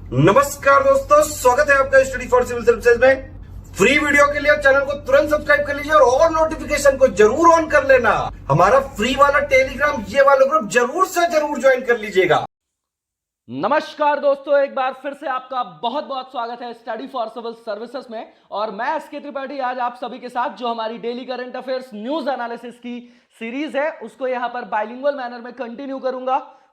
नमस्कार दोस्तों, स्वागत है आपका स्टडी फॉर सिविल सर्विसेज में। फ्री वीडियो के लिए चैनल को तुरंत सब्सक्राइब कर लीजिए और नोटिफिकेशन को जरूर ऑन कर लेना। हमारा फ्री वाला टेलीग्राम ये वाला ग्रुप जरूर से जरूर ज्वाइन कर लीजिएगा। नमस्कार दोस्तों, एक बार फिर से आपका बहुत बहुत स्वागत है स्टडी फॉर सिविल सर्विसेज में। और मैं एसके त्रिपाठी आज आप सभी के साथ जो हमारी daily current affairs news analysis की सीरीज है उसको यहां पर बाइलिंगुअल मैनर में कंटिन्यू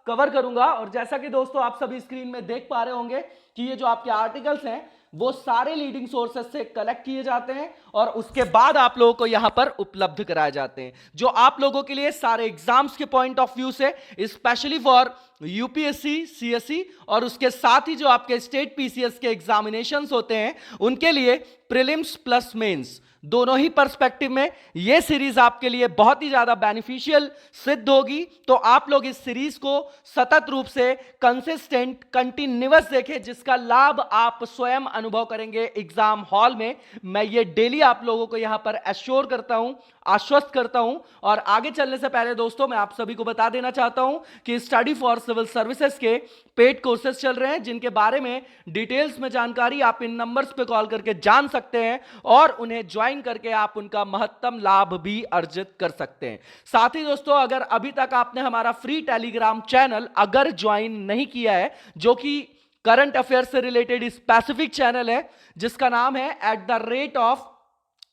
कवर करूंगा। और जैसा कि दोस्तों आप सभी स्क्रीन में देख पा रहे होंगे कि ये जो आपके आर्टिकल्स हैं वो सारे लीडिंग सोर्सेस से कलेक्ट किए जाते हैं और उसके बाद आप लोगों को यहां पर उपलब्ध कराए जाते हैं, जो आप लोगों के लिए सारे एग्जाम्स के पॉइंट ऑफ व्यू से, स्पेशली फॉर यूपीएससी, सीएससी और उसके साथ ही जो आपके स्टेट पीसीएस के एग्जामिनेशंस होते हैं उनके लिए प्रीलिम्स प्लस मेंस दोनों ही पर्सपेक्टिव में यह सीरीज आपके लिए बहुत ही ज्यादा बेनिफिशियल सिद्ध होगी। तो आप लोग इस सीरीज को सतत रूप से कंसिस्टेंट कंटिन्यूअस देखें, जिसका लाभ आप स्वयं अनुभव करेंगे एग्जाम हॉल में। मैं ये डेली आप लोगों को यहां पर एश्योर करता हूं, आश्वस्त करता हूं। और आगे चलने से पहले दोस्तों मैं आप सभी को बता देना चाहता हूं कि स्टडी फॉर सिविल सर्विसेज के पेड कोर्सेज चल रहे हैं, जिनके बारे में डिटेल्स में जानकारी आप इन नंबर्स पे कॉल करके जान सकते हैं और उन्हें ज्वाइन करके आप उनका महत्तम लाभ भी अर्जित कर सकते हैं। साथ ही दोस्तों, अगर अभी तक आपने हमारा फ्री टेलीग्राम चैनल अगर ज्वाइन नहीं किया है, जो कि करंट अफेयर से रिलेटेड स्पेसिफिक चैनल है जिसका नाम है @ऑफ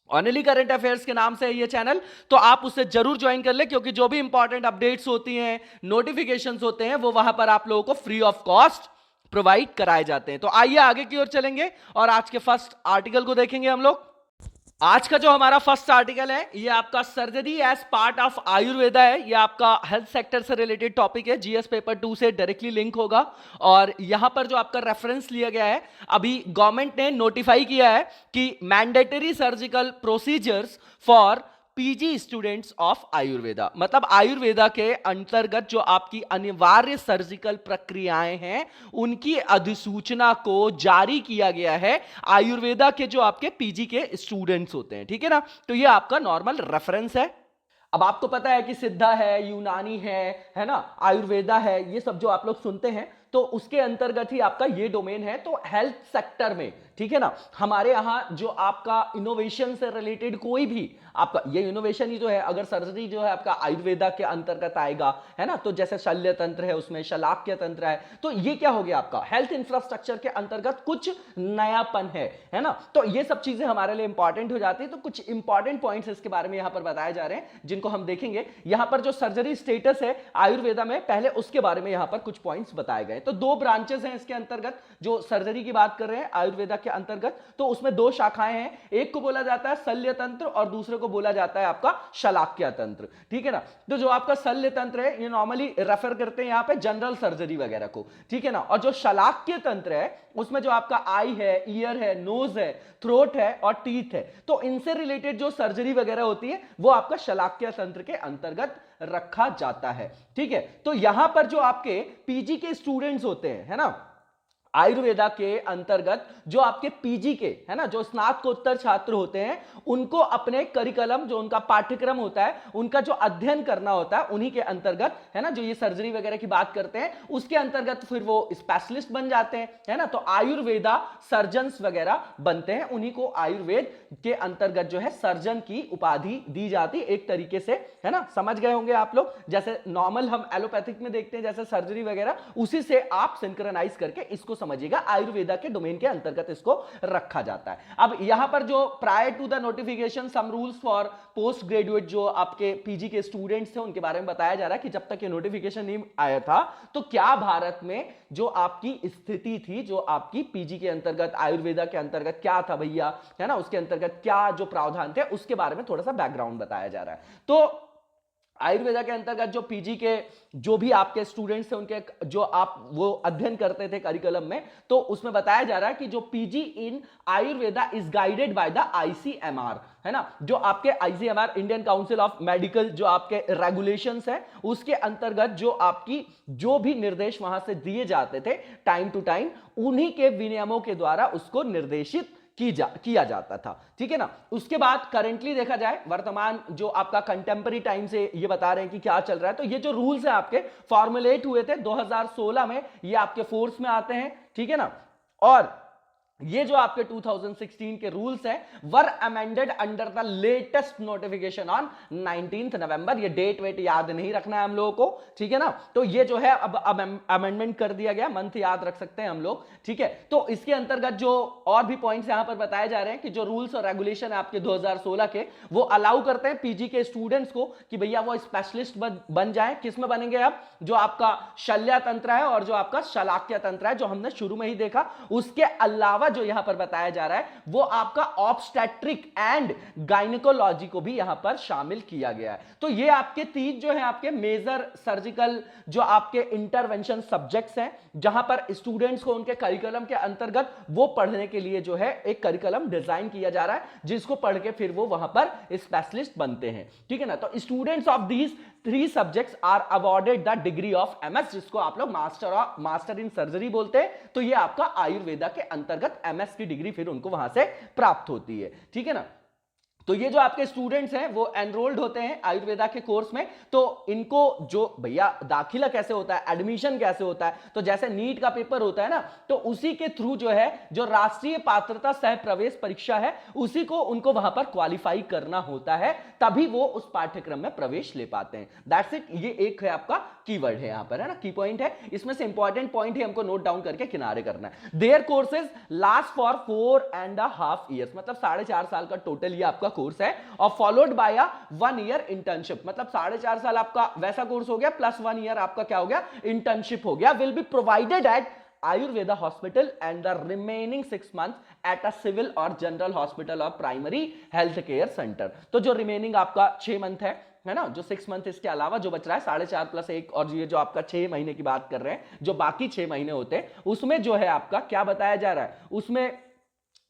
ऑनली करंट अफेयर्स के नाम से है ये चैनल, तो आप उसे जरूर ज्वाइन कर ले, क्योंकि जो भी इंपॉर्टेंट अपडेट्स होती हैं, नोटिफिकेशंस होते हैं, वो वहां पर आप लोगों को फ्री ऑफ कॉस्ट प्रोवाइड कराए जाते हैं। तो आइए आगे की ओर चलेंगे और आज के फर्स्ट आर्टिकल को देखेंगे हम लोग। आज का जो हमारा फर्स्ट आर्टिकल है ये आपका surgery as part of Ayurveda है। ये आपका हेल्थ सेक्टर से रिलेटेड टॉपिक है, जीएस पेपर 2 से डायरेक्टली लिंक होगा। और यहां पर जो आपका रेफरेंस लिया गया है, अभी गवर्नमेंट ने नोटिफाई किया है कि mandatory surgical procedures for PG students of Ayurveda, मतलब आयुर्वेदा के अंतर्गत जो आपकी अनिवार्य सर्जिकल प्रक्रियाएं हैं उनकी अधिसूचना को जारी किया गया है आयुर्वेदा के जो आपके पीजी के स्टूडेंट्स होते हैं। ठीक है ना, तो ये आपका नॉर्मल रेफरेंस है। अब आपको पता है कि सिद्धा है, यूनानी है ना, आयुर्वेदा है, ये सब जो आप लोग सुनते हैं तो उसके अंतर्गत ही आपका ये डोमेन है। तो हेल्थ सेक्टर में, ठीक है ना, हमारे यहां जो आपका इनोवेशन से रिलेटेड कोई भी आपका ये इनोवेशन ही जो है, अगर सर्जरी जो है आपका आयुर्वेदा के अंतर्गत आएगा, है ना, तो जैसे शल्य तंत्र है उसमें शलाक्य तंत्र है, तो ये क्या हो गया आपका हेल्थ इंफ्रास्ट्रक्चर के अंतर्गत कुछ नयापन है ना। तो ये सब चीजें हमारे लिए इंपॉर्टेंट हो जाती है। तो कुछ इंपॉर्टेंट पॉइंट्स इसके बारे में यहां पर बताए जा रहे हैं जिनको हम देखेंगे। यहां पर जो सर्जरी स्टेटस है आयुर्वेदा में, पहले उसके बारे में यहां पर कुछ पॉइंट्स बताए गए। तो 2 ब्रांचेस हैं इसके अंतर्गत, जो सर्जरी की बात कर रहे हैं आयुर्वेदा के अंतर्गत, तो उसमें 2 शाखाएं हैं। एक को बोला जाता है शल्य तंत्र और दूसरे को बोला जाता है आपका शलाक्य तंत्र। ठीक है ना, तो जो आपका शल्य तंत्र है ये नॉर्मली रेफर करते हैं यहां पे जनरल सर्जरी वगैरह को, ठीक है ना। और जो शलाक्य तंत्र है उसमें जो आपका आई है, ईयर है, नोज है, थ्रोट है और टीथ है, तो इनसे रिलेटेड जो सर्जरी वगैरह होती है वो आपका शलाक्य तंत्र के अंतर्गत रखा जाता है। ठीक है, तो यहां पर जो आपके पीजी के स्टूडेंट्स होते हैं, है ना, आयुर्वेदा के अंतर्गत जो आपके पीजी के, है ना, जो स्नातकोत्तर छात्र होते हैं, उनको अपने करिकुलम, जो उनका पाठ्यक्रम होता है, उनका जो अध्ययन करना होता है, उन्हीं के अंतर्गत, है ना, जो ये सर्जरी वगैरह की बात करते हैं उसके अंतर्गत फिर वो स्पेशलिस्ट बन जाते हैं, है ना। तो आयुर्वेदा सर्जन्स वगैरह बनते हैं, उन्हीं को आयुर्वेद के अंतर्गत जो है सर्जन की उपाधि दी जाती है एक तरीके से, है ना। समझ गए होंगे आप लोग, जैसे नॉर्मल हम एलोपैथिक में देखते हैं जैसे सर्जरी वगैरह, उसी से आप सिंक्रोनाइज करके इसको समझिएगा, आयुर्वेदा के डोमेन के अंतर्गत इसको रखा जाता है। अब यहां पर जो prior to the notification some rules for post graduate जो आपके पीजी के स्टूडेंट्स थे उनके बारे में बताया जा रहा है कि जब तक ये नोटिफिकेशन नहीं आया था तो क्या भारत में जो आपकी स्थिति थी, जो आपकी पीजी के अंतर्गत आयुर्वेदा के अंतर्गत क्या था भैया, है ना, उसके अंतर्गत क्या जो प्रावधान थे उसके बारे में थोड़ा सा बैकग्राउंड बताया जा रहा है। तो आयुर्वेदा के अंतर्गत जो पीजी के जो भी आपके स्टूडेंट्स थे उनके जो आप वो अध्ययन करते थे करिकुलम में, तो उसमें बताया जा रहा है कि जो PG in Ayurveda is guided by the ICMR, है ना, जो आपके ICMR Indian council of medical जो आपके रेगुलेशंस है उसके अंतर्गत जो आपकी जो भी निर्देश वहां से दिए जाते थे टाइम टू टाइम, उन्हीं के विनियमों के द्वारा उसको निर्देशित किया जाता था। ठीक है ना। उसके बाद करेंटली देखा जाए, वर्तमान जो आपका कंटेम्पररी टाइम से ये बता रहे हैं कि क्या चल रहा है, तो ये जो रूल्स है आपके फॉर्मुलेट हुए थे 2016 में, ये आपके फोर्स में आते हैं। ठीक है ना। और ये जो आपके 2016 के रूल्स हैं were amended under the latest notification on 19 November. ये डेट वेट याद नहीं रखना है हम लोगों को, ठीक है ना। तो ये जो है अब अमेंडमेंट कर दिया गया, मंथ याद रख सकते हैं हम लोग, ठीक है। तो इसके अंतर्गत जो और भी पॉइंट्स यहां पर बताए जा रहे हैं कि जो रूल्स और रेगुलेशन है आपके 2016 के, वो अलाउ करते हैं पीजी के स्टूडेंट्स को कि भैया वो स्पेशलिस्ट बन जाए। किस में बनेंगे अब? जो आपका शल्य तंत्र है और जो आपका शलाक्य तंत्र है, जो हमने शुरू में ही देखा। उसके अलावा जो यहां पर बताया जा रहा है वो आपका ऑब्स्टेट्रिक एंड गायनेकोलॉजी को भी यहां पर शामिल किया गया है। तो ये आपके तीन जो है आपके मेजर सर्जिकल जो आपके इंटरवेंशन सब्जेक्ट्स हैं, जहां पर स्टूडेंट्स को उनके करिकुलम के अंतर्गत वो पढ़ने के लिए जो है एक करिकुलम डिजाइन किया जा रहा है, जिसको पढ़ के फिर वो वहां पर स्पेशलिस्ट बनते हैं, ठीक है ना। तो students of these 3 subjects are awarded the degree of MS, जिसको आप लोग मास्टर इन सर्जरी बोलते हैं। तो ये आपका आयुर्वेदा के अंतर्गत एमएस की डिग्री फिर उनको वहां से प्राप्त होती है, ठीक है ना। तो ये जो आपके स्टूडेंट्स हैं वो एनरोल्ड होते हैं आयुर्वेदा के कोर्स में। तो इनको जो भैया दाखिला कैसे होता है, एडमिशन कैसे होता है, तो जैसे नीट का पेपर होता है ना, तो उसी के थ्रू जो है जो राष्ट्रीय पात्रता सह प्रवेश परीक्षा है, उसी को उनको वहां पर क्वालिफाई करना होता है, तभी वो उस पाठ्यक्रम में प्रवेश ले पाते हैं। That's it. ये एक है आपका कीवर्ड है यहां पर, है ना, की पॉइंट है। इसमें से इंपॉर्टेंट पॉइंट ही हमको नोट डाउन करके किनारे करना है। Their courses last for 4.5 years, मतलब 4.5 साल का टोटल ये आपका कोर्स है, और followed by a 1 year internship, मतलब 4.5 साल आपका वैसा कोर्स हो गया, प्लस 1 ईयर आपका क्या हो गया, इंटर्नशिप हो गया। Will be provided eight Ayurveda hospital and the remaining 6 months at a civil or general hospital or primary health care center। तो जो रिमेनिंग आपका 6 मंथ है ना, जो 6 मंथ इसके अलावा जो बच रहा है 4.5 प्लस 1, और ये जो आपका 6 महीने की बात कर रहे हैं, जो बाकी 6 महीने होते हैं, उसमें जो है आपका क्या बताया जा रहा है, उसमें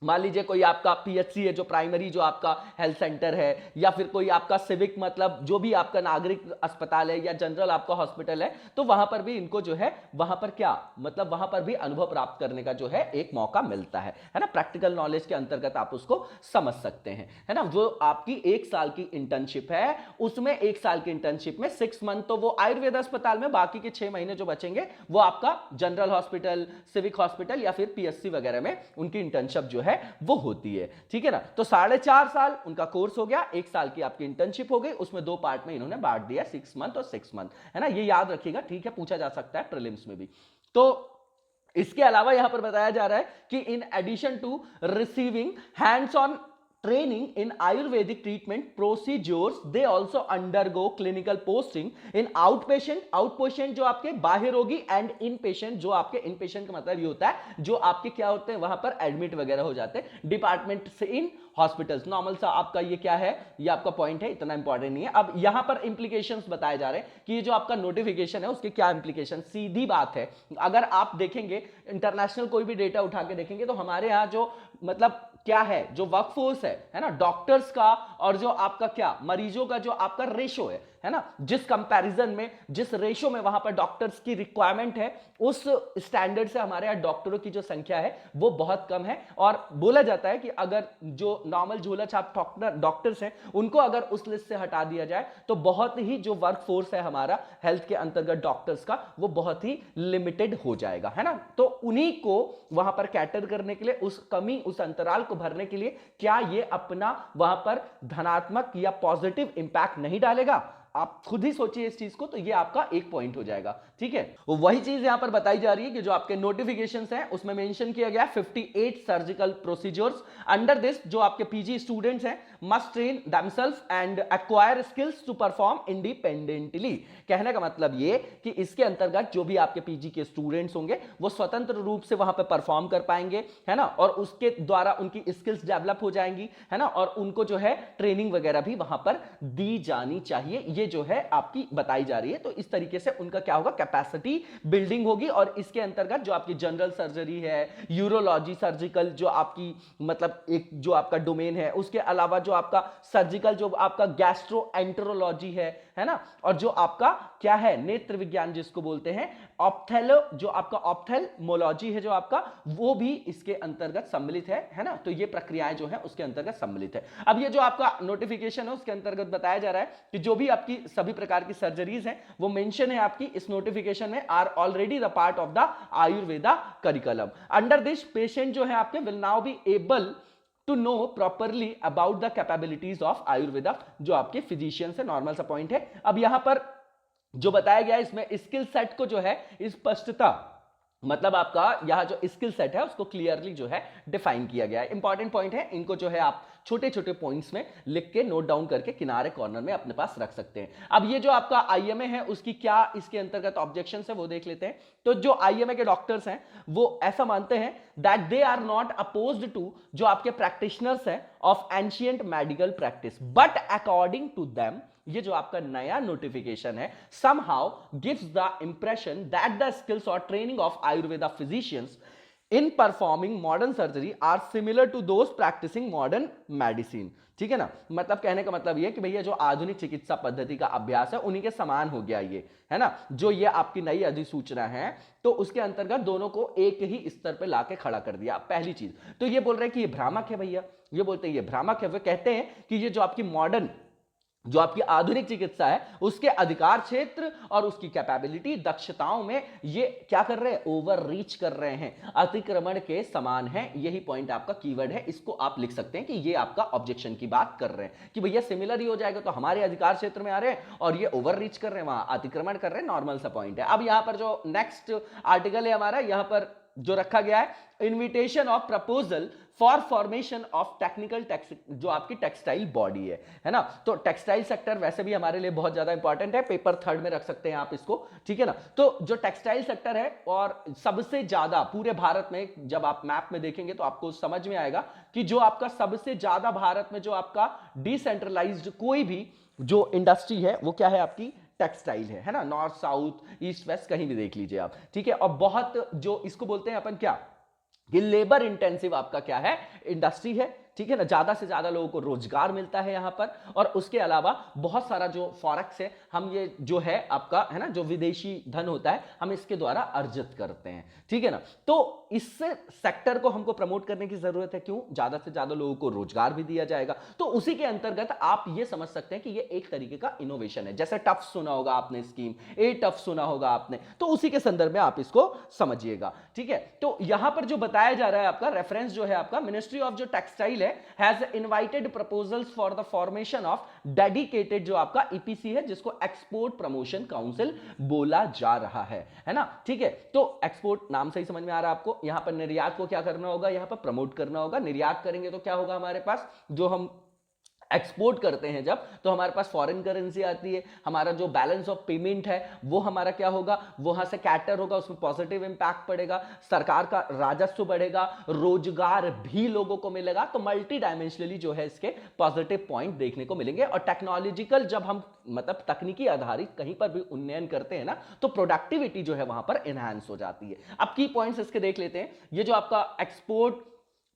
मान लीजिए कोई आपका पीएचसी है, जो प्राइमरी जो आपका हेल्थ सेंटर है, या फिर कोई आपका सिविक मतलब जो भी आपका नागरिक अस्पताल है, या जनरल आपका हॉस्पिटल है, तो वहां पर भी इनको जो है वहां पर क्या मतलब वहां पर भी अनुभव प्राप्त करने का जो है एक मौका मिलता है ना। प्रैक्टिकल नॉलेज के अंतर्गत आप उसको समझ सकते हैं, है ना। जो आपकी 1 साल की इंटर्नशिप है, उसमें 1 साल की इंटर्नशिप में 6 मंथ तो वो आयुर्वेद अस्पताल में, बाकी के 6 महीने जो बचेंगे वो आपका जनरल हॉस्पिटल, सिविक हॉस्पिटल या फिर पीएचसी वगैरह में उनकी इंटर्नशिप जो है वो होती है, ठीक है ना। तो 4.5 साल उनका कोर्स हो गया, 1 साल की आपकी इंटर्नशिप हो गई, उसमें 2 पार्ट में इन्होंने बांट दिया, 6 मंथ और 6 मंथ, है ना। ये याद रखिएगा, ठीक है, पूछा जा सकता है प्रीलिम्स में भी। तो इसके अलावा यहां पर बताया जा रहा है कि in addition to receiving hands on training in Ayurvedic treatment procedures, they also undergo clinical posting in outpatient जो आपके बाह्य रोगी, and inpatient जो आपके inpatient का मतलब ये होता है जो आपके क्या होते हैं वहां पर एडमिट वगैरह हो जाते हैं डिपार्टमेंट से इन हॉस्पिटल्स। नॉर्मल सा आपका ये क्या है, ये आपका पॉइंट है, इतना इंपॉर्टेंट नहीं है। अब यहां पर इंप्लीकेशंस बताए जा रहे हैं कि ये जो आपका नोटिफिकेशन है उसके क्या इंप्लीकेशन। सीधी बात है, अगर आप देखेंगे इंटरनेशनल कोई भी डेटा उठा के देखेंगे तो हमारे यहां जो मतलब क्या है, जो वर्कफोर्स है ना, डॉक्टर्स का और जो आपका क्या मरीजों का जो आपका रेशो है ना, जिस कंपैरिजन में जिस रेशो में वहां पर डॉक्टर्स की रिक्वायरमेंट है, उस स्टैंडर्ड से हमारे यहाँ डॉक्टरों की जो संख्या है वो बहुत कम है। और बोला जाता है कि अगर जो नॉर्मल झोला छाप डॉक्टर्स हैं उनको अगर उस लिस्ट से हटा दिया जाए तो बहुत ही जो वर्क फोर्स है हमारा हेल्थ के अंतर्गत डॉक्टर्स का, वो बहुत ही लिमिटेड हो जाएगा, है ना। तो उन्हीं को वहां पर कैटर करने के लिए, उस कमी उस अंतराल को भरने के लिए क्या ये अपना वहां पर धनात्मक या पॉजिटिव इंपैक्ट नहीं डालेगा? आप खुद ही सोचिए इस चीज को, तो ये आपका एक पॉइंट हो जाएगा, ठीक है। वही चीज यहां पर बताई जा रही है कि जो आपके नोटिफिकेशंस हैं उसमें मेंशन किया गया 58 सर्जिकल प्रोसीजर्स। अंडर दिस जो आपके पीजी स्टूडेंट्स हैं must train themselves and acquire skills to perform independently. कहने का मतलब ये कि इसके अंतर्गत जो भी आपके पीजी के स्टूडेंट्स होंगे वो स्वतंत्र रूप से वहां पर परफॉर्म कर पाएंगे, है ना, और उसके द्वारा उनकी स्किल्स डेवलप हो जाएंगी, है ना, और उनको जो है ट्रेनिंग वगैरह भी वहां पर दी जानी चाहिए। ये जो है आपकी बताई जा रही है। तो इस तरीके से उनका क्या होगा, कैपेसिटी बिल्डिंग होगी। और इसके अंतर्गत जो आपकी जनरल सर्जरी है, यूरोलॉजी सर्जिकल जो आपकी मतलब एक जो आपका डोमेन है, उसके अलावा जो आपका सर्जिकल जो आपका गैस्ट्रोएंटेरोलॉजी है ना, और जो आपका क्या है नेत्र विज्ञान जिसको बोलते हैं, ऑप्थेलो जो आपका ऑप्थेल्मोलॉजी है जो आपका, वो भी इसके अंतर्गत सम्मिलित है ना। तो ये प्रक्रियाएं जो है उसके अंतर्गत सम्मिलित है। अब ये जो आपका नोटिफिकेशन है उसके अंतर्गत बताया जा रहा है कि जो भी आपकी सभी प्रकार की सर्जरीज हैं वो मेंशन है आपकी इस नोटिफिकेशन में, are already the part of the Ayurveda curriculum. Under this patient जो है आपके will now be able to know properly about the capabilities of Ayurveda, जो आपके फिजिशियन से नॉर्मल सा पॉइंट है। अब यहां पर जो बताया गया है इसमें स्किल सेट को जो है स्पष्टता, मतलब आपका यहां जो स्किल सेट है उसको क्लियरली जो है डिफाइन किया गया है। इंपॉर्टेंट पॉइंट है, इनको जो है आप छोटे छोटे पॉइंट्स में लिख के नोट डाउन करके किनारे कॉर्नर में अपने पास रख सकते हैं। अब ये जो आपका आईएमए है उसकी क्या इसके अंतर्गत ऑब्जेक्शन है वो देख लेते हैं। तो जो आईएमए के डॉक्टर्स हैं वो ऐसा मानते हैं that they are not opposed to जो आपके प्रैक्टिशनर्स हैं of ancient medical practice, but according to them ये जो आपका नया नोटिफिकेशन है somehow gives the impression that the skills or training of Ayurveda physicians in performing modern surgery are similar to those practicing modern medicine। ठीक है ना, मतलब कहने का मतलब ये कि भैया जो आधुनिक चिकित्सा पद्धति का अभ्यास है उन्हीं के समान हो गया ये, है ना। जो ये आपकी नई अधिसूचना है तो उसके अंतर्गत दोनों को एक ही स्तर पे लाके खड़ा कर दिया। पहली चीज तो ये बोल रहे हैं कि ये भ्रामक है भैया, ये बोलते हैं ये भ्रामक है। वे कहते हैं कि ये जो आपकी मॉडर्न जो आपकी आधुनिक चिकित्सा है उसके अधिकार क्षेत्र और उसकी कैपेबिलिटी दक्षताओं में ये क्या कर रहे हैं, ओवर रीच कर रहे हैं, अतिक्रमण के समान है। यही पॉइंट आपका कीवर्ड है, इसको आप लिख सकते हैं कि ये आपका ऑब्जेक्शन की बात कर रहे हैं कि भैया सिमिलर ही हो जाएगा, तो हमारे अधिकार क्षेत्र में आ रहे हैं और ये ओवर रीच कर रहे हैं, वहां अतिक्रमण कर रहे हैं, नॉर्मल सा पॉइंट है। अब यहां पर जो नेक्स्ट आर्टिकल है हमारा, यहां पर जो रखा गया है invitation of proposal for formation of technical जो आपकी टेक्सटाइल बॉडी है ना। तो टेक्सटाइल सेक्टर वैसे भी हमारे लिए बहुत ज्यादा इंपॉर्टेंट है, पेपर 3 में रख सकते हैं आप इसको, ठीक है ना। तो जो टेक्सटाइल सेक्टर है और सबसे ज्यादा पूरे भारत में जब आप मैप में देखेंगे तो आपको समझ में आएगा कि जो आपका सबसे ज्यादा भारत में जो आपका डिसेंट्रलाइज्ड कोई भी जो इंडस्ट्री है वो क्या है, आपकी टेक्सटाइल है ना। नॉर्थ साउथ ईस्ट वेस्ट कहीं भी देख लीजिए आप, ठीक है। और बहुत जो इसको बोलते हैं अपन क्या, ये लेबर इंटेंसिव आपका क्या है, इंडस्ट्री है, ठीक है ना। ज्यादा से ज्यादा लोगों को रोजगार मिलता है यहां पर, और उसके अलावा बहुत सारा जो फॉरेक्स है हम ये जो है आपका है ना, जो विदेशी धन होता है हम इसके द्वारा अर्जित करते हैं, ठीक है ना। तो इससे सेक्टर को हमको प्रमोट करने की जरूरत है, क्यों, ज्यादा से ज्यादा लोगों को रोजगार भी दिया जाएगा। तो उसी के अंतर्गत आप ये समझ सकते हैं कि ये एक तरीके का इनोवेशन है। जैसे टफ सुना होगा आपने स्कीम, ए टफ सुना होगा आपने, तो उसी के संदर्भ में आप इसको समझिएगा, ठीक है। तो यहां पर जो बताया जा रहा है आपका रेफरेंस जो है आपका मिनिस्ट्री ऑफ जो टेक्सटाइल है has invited proposals for the formation of dedicated जो आपका EPC है जिसको एक्सपोर्ट प्रमोशन काउंसिल बोला जा रहा है ना, ठीक है। तो एक्सपोर्ट नाम से ही समझ में आ रहा है आपको, यहां पर निर्यात को क्या करना होगा, यहां पर प्रमोट करना होगा। निर्यात करेंगे तो क्या होगा, हमारे पास जो हम एक्सपोर्ट करते हैं जब, तो हमारे पास फॉरेन करेंसी आती है, हमारा जो बैलेंस ऑफ पेमेंट है वो हमारा क्या होगा, वहां से कैटर होगा, उसमें पॉजिटिव इंपैक्ट पड़ेगा, सरकार का राजस्व बढ़ेगा, रोजगार भी लोगों को मिलेगा। तो मल्टी डायमेंशनली जो है इसके पॉजिटिव पॉइंट देखने को मिलेंगे। और टेक्नोलॉजिकल जब हम मतलब तकनीकी आधारित कहीं पर भी उन्नयन करते हैं ना, तो प्रोडक्टिविटी जो है वहां पर एनहांस हो जाती है। अब की पॉइंट्स इसके देख लेते हैं। ये जो आपका एक्सपोर्ट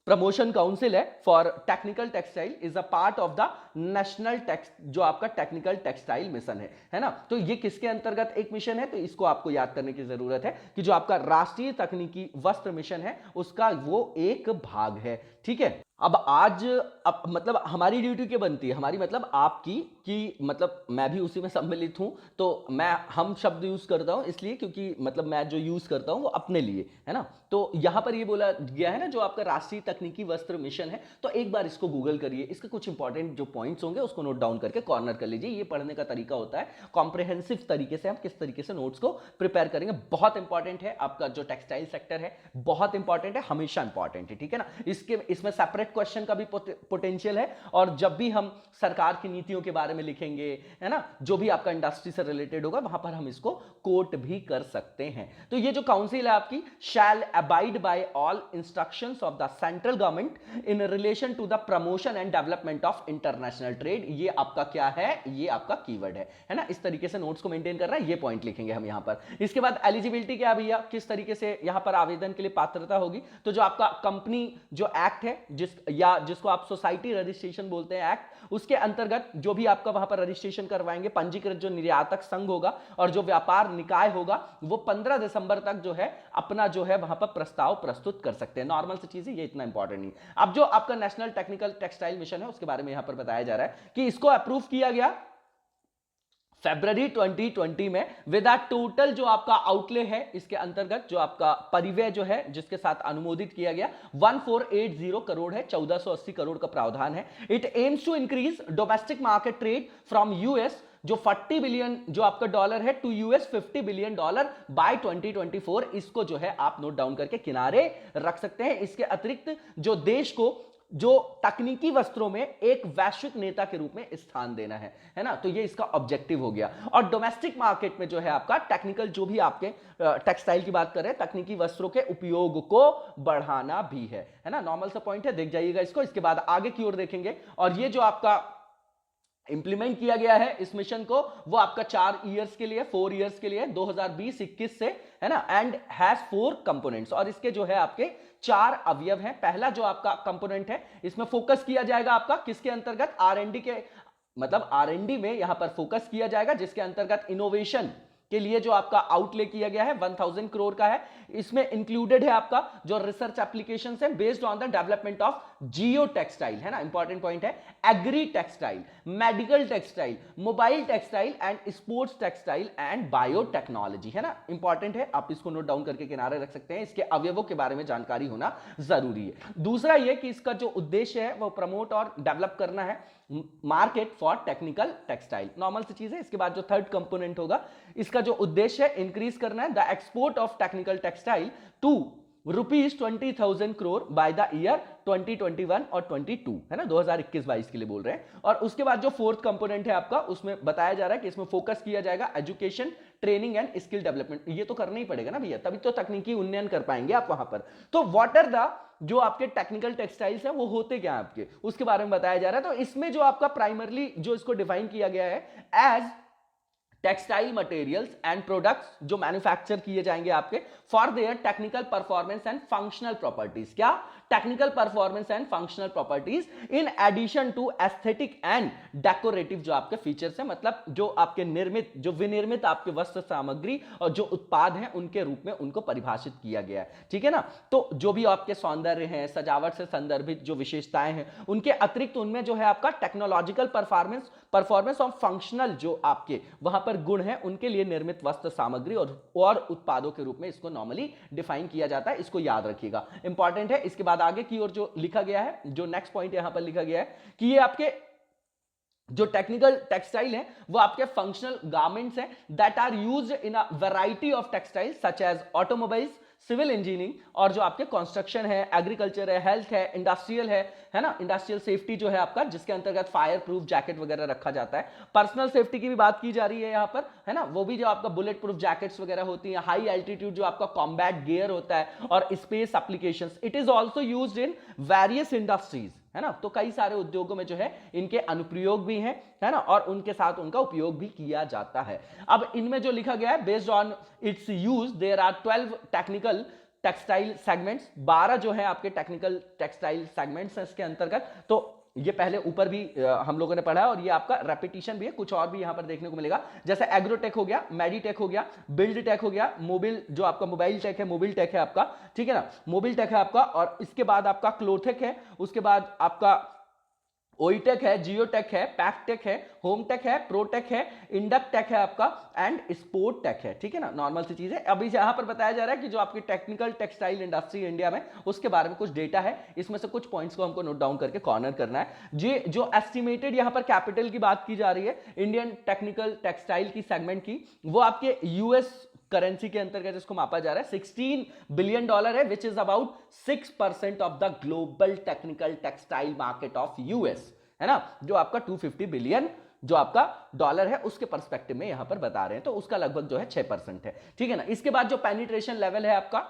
प्रमोशन काउंसिल है for technical textile is a part of the national जो आपका टेक्निकल टेक्सटाइल मिशन है ना। तो ये किसके अंतर्गत एक मिशन है, तो इसको आपको याद करने की जरूरत है कि जो आपका राष्ट्रीय तकनीकी वस्त्र मिशन है उसका वो एक भाग है, ठीक है। अब आज अब मतलब हमारी ड्यूटी क्या बनती है, हमारी मतलब आपकी कि मतलब मैं भी उसी में सम्मिलित हूं, तो मैं हम शब्द यूज करता हूं इसलिए क्योंकि मतलब मैं जो यूज करता हूं वो अपने लिए है ना। तो यहां पर ये बोला गया है ना, जो आपका राष्ट्रीय तकनीकी वस्त्र मिशन है, तो एक बार इसको गूगल करिए, इसके कुछ इंपॉर्टेंट जो पॉइंट्स होंगे उसको नोट डाउन करके कॉर्नर कर लीजिए। ये पढ़ने का तरीका होता है, कॉम्प्रिहेंसिव तरीके से हम किस तरीके से नोट्स को प्रिपेयर करेंगे। बहुत इंपॉर्टेंट है आपका जो टेक्सटाइल सेक्टर है, बहुत इंपॉर्टेंट है, हमेशा इंपॉर्टेंट है, ठीक है ना। इसमें सेपरेट क्वेश्चन का भी पोटेंशियल है, और जब भी हम सरकार की नीतियों के बारे में लिखेंगे है ना, जो भी आपका इंडस्ट्री से रिलेटेड होगा वहां पर हम इसको कोट भी कर सकते हैं। तो ये जो काउंसिल है आपकी, shall abide by all instructions of the central government in relation to the promotion and development of international trade. ये आपका क्या है, ये आपका कीवर्ड है ना। इस तरीके से नोट्स को मेंटेन कर रहा है, ये पॉइंट लिखेंगे हम यहां पर। इसके बाद एलिजिबिलिटी क्या भैया, किस तरीके से यहां पर आवेदन के लिए पात्रता होगी, तो जो आपका कंपनी जो एक्ट है जिस या जिसको आप सोसाइटी रजिस्ट्रेशन बोलते हैं एक्ट, उसके अंतर्गत जो भी आपका वहां पर रजिस्ट्रेशन करवाएंगे, पंजीकृत जो निर्यातक संघ होगा और जो व्यापार निकाय होगा, वो 15 दिसंबर तक जो है अपना जो है वहां पर प्रस्ताव प्रस्तुत कर सकते हैं। नॉर्मल सी चीज है, ये इतना इंपॉर्टेंट नहीं। अब जो आपका नेशनल टेक्निकल टेक्सटाइल मिशन है उसके बारे में यहां पर बताया जा रहा है कि इसको अप्रूव किया गया फरवरी 2020 में विद अ टोटल जो आपका आउटले है इसके अंतर्गत जो आपका परिव्यय जो है जिसके साथ अनुमोदित किया गया 1480 करोड़ है, 1480 करोड़ का प्रावधान है। It aims to increase domestic market trade from US जो 40 बिलियन जो आपका डॉलर है to US 50 billion dollar by 2024। इसको जो है आप नोट डाउन करके किनारे रख सकते हैं। इसके अतिरिक्त जो देश को जो तकनीकी वस्त्रों में एक वैश्विक नेता के रूप में स्थान देना है ना, तो ये इसका ऑब्जेक्टिव हो गया। और डोमेस्टिक मार्केट में जो है आपका टेक्निकल जो भी आपके टेक्सटाइल की बात कर रहे हैं, तकनीकी वस्त्रों के उपयोग को बढ़ाना भी है ना। नॉर्मल सा पॉइंट है, देख जाइएगा इसको। इसके बाद आगे की ओर देखेंगे और ये जो आपका इंप्लीमेंट किया गया है इस मिशन को, वो आपका 4 इयर्स के लिए 4 इयर्स के लिए 2020-21 से है ना, एंड हैज 4 कंपोनेंट्स। और इसके जो है आपके 4 अवयव हैं। पहला जो आपका कंपोनेंट है इसमें फोकस किया जाएगा आपका किसके अंतर्गत, आरएनडी के, मतलब आरएनडी में यहां पर फोकस किया जाएगा, जिसके अंतर्गत इनोवेशन के लिए जो आपका आउटले किया गया है 1000 करोड़ का है। इसमें इंक्लूडेड है आपका जो रिसर्च एप्लीकेशंस है based on the development of geo textile, है ना, इंपॉर्टेंट पॉइंट है, agri textile, medical textile, mobile textile and sports textile and biotechnology, है ना, इंपॉर्टेंट है। आप इसको नोट डाउन करके किनारे रख सकते हैं। इसके अवयवों के बारे में जानकारी होना जरूरी है। दूसरा यह कि इसका जो उद्देश्य है वो प्रमोट और डेवलप करना है market for technical textile, normal सी चीज है। इसके बाद जो थर्ड कंपोनेंट होगा इसका जो उद्देश्य है इंक्रीज करना है the export of technical textile to ₹20,000 crore by the year 2021 और 22, है ना, 2021-22 के लिए बोल रहे हैं। और उसके बाद जो फोर्थ कंपोनेंट है आपका उसमें बताया जा रहा है कि इसमें फोकस किया जाएगा education, training and skill development. ये तो करना ही पड़ेगा ना भैया, तभी तो तकनीकी उन्नयन कर पाएंगे आप वहां पर। तो व्हाट आर द जो आपके टेक्निकल टेक्सटाइल्स हैं वो होते क्या आपके, उसके बारे में बताया जा रहा है। तो इसमें जो आपका प्राइमरली जो इसको डिफाइन किया गया है as textile materials and products जो मैन्युफैक्चर किए जाएंगे आपके for their technical performance and functional properties. क्या, technical performance and functional properties in addition to aesthetic and decorative जो आपके फीचर्स हैं, मतलब जो आपके निर्मित, जो विनिर्मित आपके वस्त्र सामग्री और जो उत्पाद हैं उनके रूप में उनको परिभाषित किया गया है, ठीक है ना। तो जो भी आपके सौंदर्य हैं, सजावट से संदर्भित जो विशेषताएं हैं, उनके अतिरिक्त उनमें जो है आपका टेक्नोलॉजिकल परफॉर्मेंस और फंक्शनल जो आपके वहां पर गुण हैं उनके लिए निर्मित वस्त्र सामग्री और उत्पादों के रूप में इसको नॉर्मली डिफाइन किया जाता है। इसको याद रखिएगा, इंपॉर्टेंट है। इसके बाद आगे की ओर जो लिखा गया है, जो नेक्स्ट पॉइंट यहां पर लिखा गया है कि ये आपके जो टेक्निकल टेक्सटाइल है वो आपके फंक्शनल गारमेंट्स हैं that are used in a variety of textile such as automobiles, civil engineering और जो आपके कंस्ट्रक्शन है, एग्रीकल्चर है, हेल्थ है, इंडस्ट्रियल है ना, इंडस्ट्रियल सेफ्टी जो है आपका, जिसके अंतर्गत फायर प्रूफ जैकेट वगैरह रखा जाता है। पर्सनल सेफ्टी की भी बात की जा रही है यहाँ पर, है ना, वो भी जो आपका बुलेट प्रूफ जैकेट्स वगैरह होती हैं, हाई एल्टीट्यूड जो आपका कॉम्बैट गियर होता है और space applications. It is also used in various industries, है ना, तो कई सारे उद्योगों में जो है इनके अनुप्रयोग भी हैं, है ना, और उनके साथ उनका उपयोग भी किया जाता है। अब इनमें जो लिखा गया है based on its use there are 12 technical textile segments, 12 जो है आपके टेक्निकल टेक्सटाइल सेगमेंट्स हैं इसके अंतर्गत। तो ये पहले ऊपर भी हम लोगों ने पढ़ा है और ये आपका रेपिटेशन भी है, कुछ और भी यहां पर देखने को मिलेगा, जैसे एग्रोटेक हो गया, मेडिटेक हो गया, बिल्ड टेक हो गया, मोबिल जो आपका मोबाइल टेक है, मोबिल टेक है आपका, ठीक है ना, मोबिल टेक है आपका, और इसके बाद आपका क्लोथेक है, उसके बाद आपका ओईटेक है, जियोटेक है, पैकटेक है, होमटेक है, प्रोटेक है, इंडकटेक है आपका एंड स्पोर्ट टेक है, ठीक है ना, नॉर्मल सी चीज है। अभी यहां पर बताया जा रहा है कि जो आपकी टेक्निकल टेक्सटाइल इंडस्ट्री इंडिया में उसके बारे में कुछ डेटा है, इसमें से कुछ पॉइंट्स को हमको नोट डाउन करके कॉर्नर करना है। जी जो एस्टिमेटेड यहां पर कैपिटल की बात की जा रही है इंडियन टेक्निकल टेक्सटाइल की सेगमेंट की, वो आपके यूएस करेंसी के अंतर्गत इसको मापा जा रहा है, $16 बिलियन है, which is about 6% of the global technical textile market of US, है ना, जो आपका 250 बिलियन जो आपका डॉलर है उसके पर्सपेक्टिव में यहां पर बता रहे हैं, तो उसका लगभग जो है 6% है, ठीक है ना। इसके बाद जो पेनिट्रेशन लेवल है आपका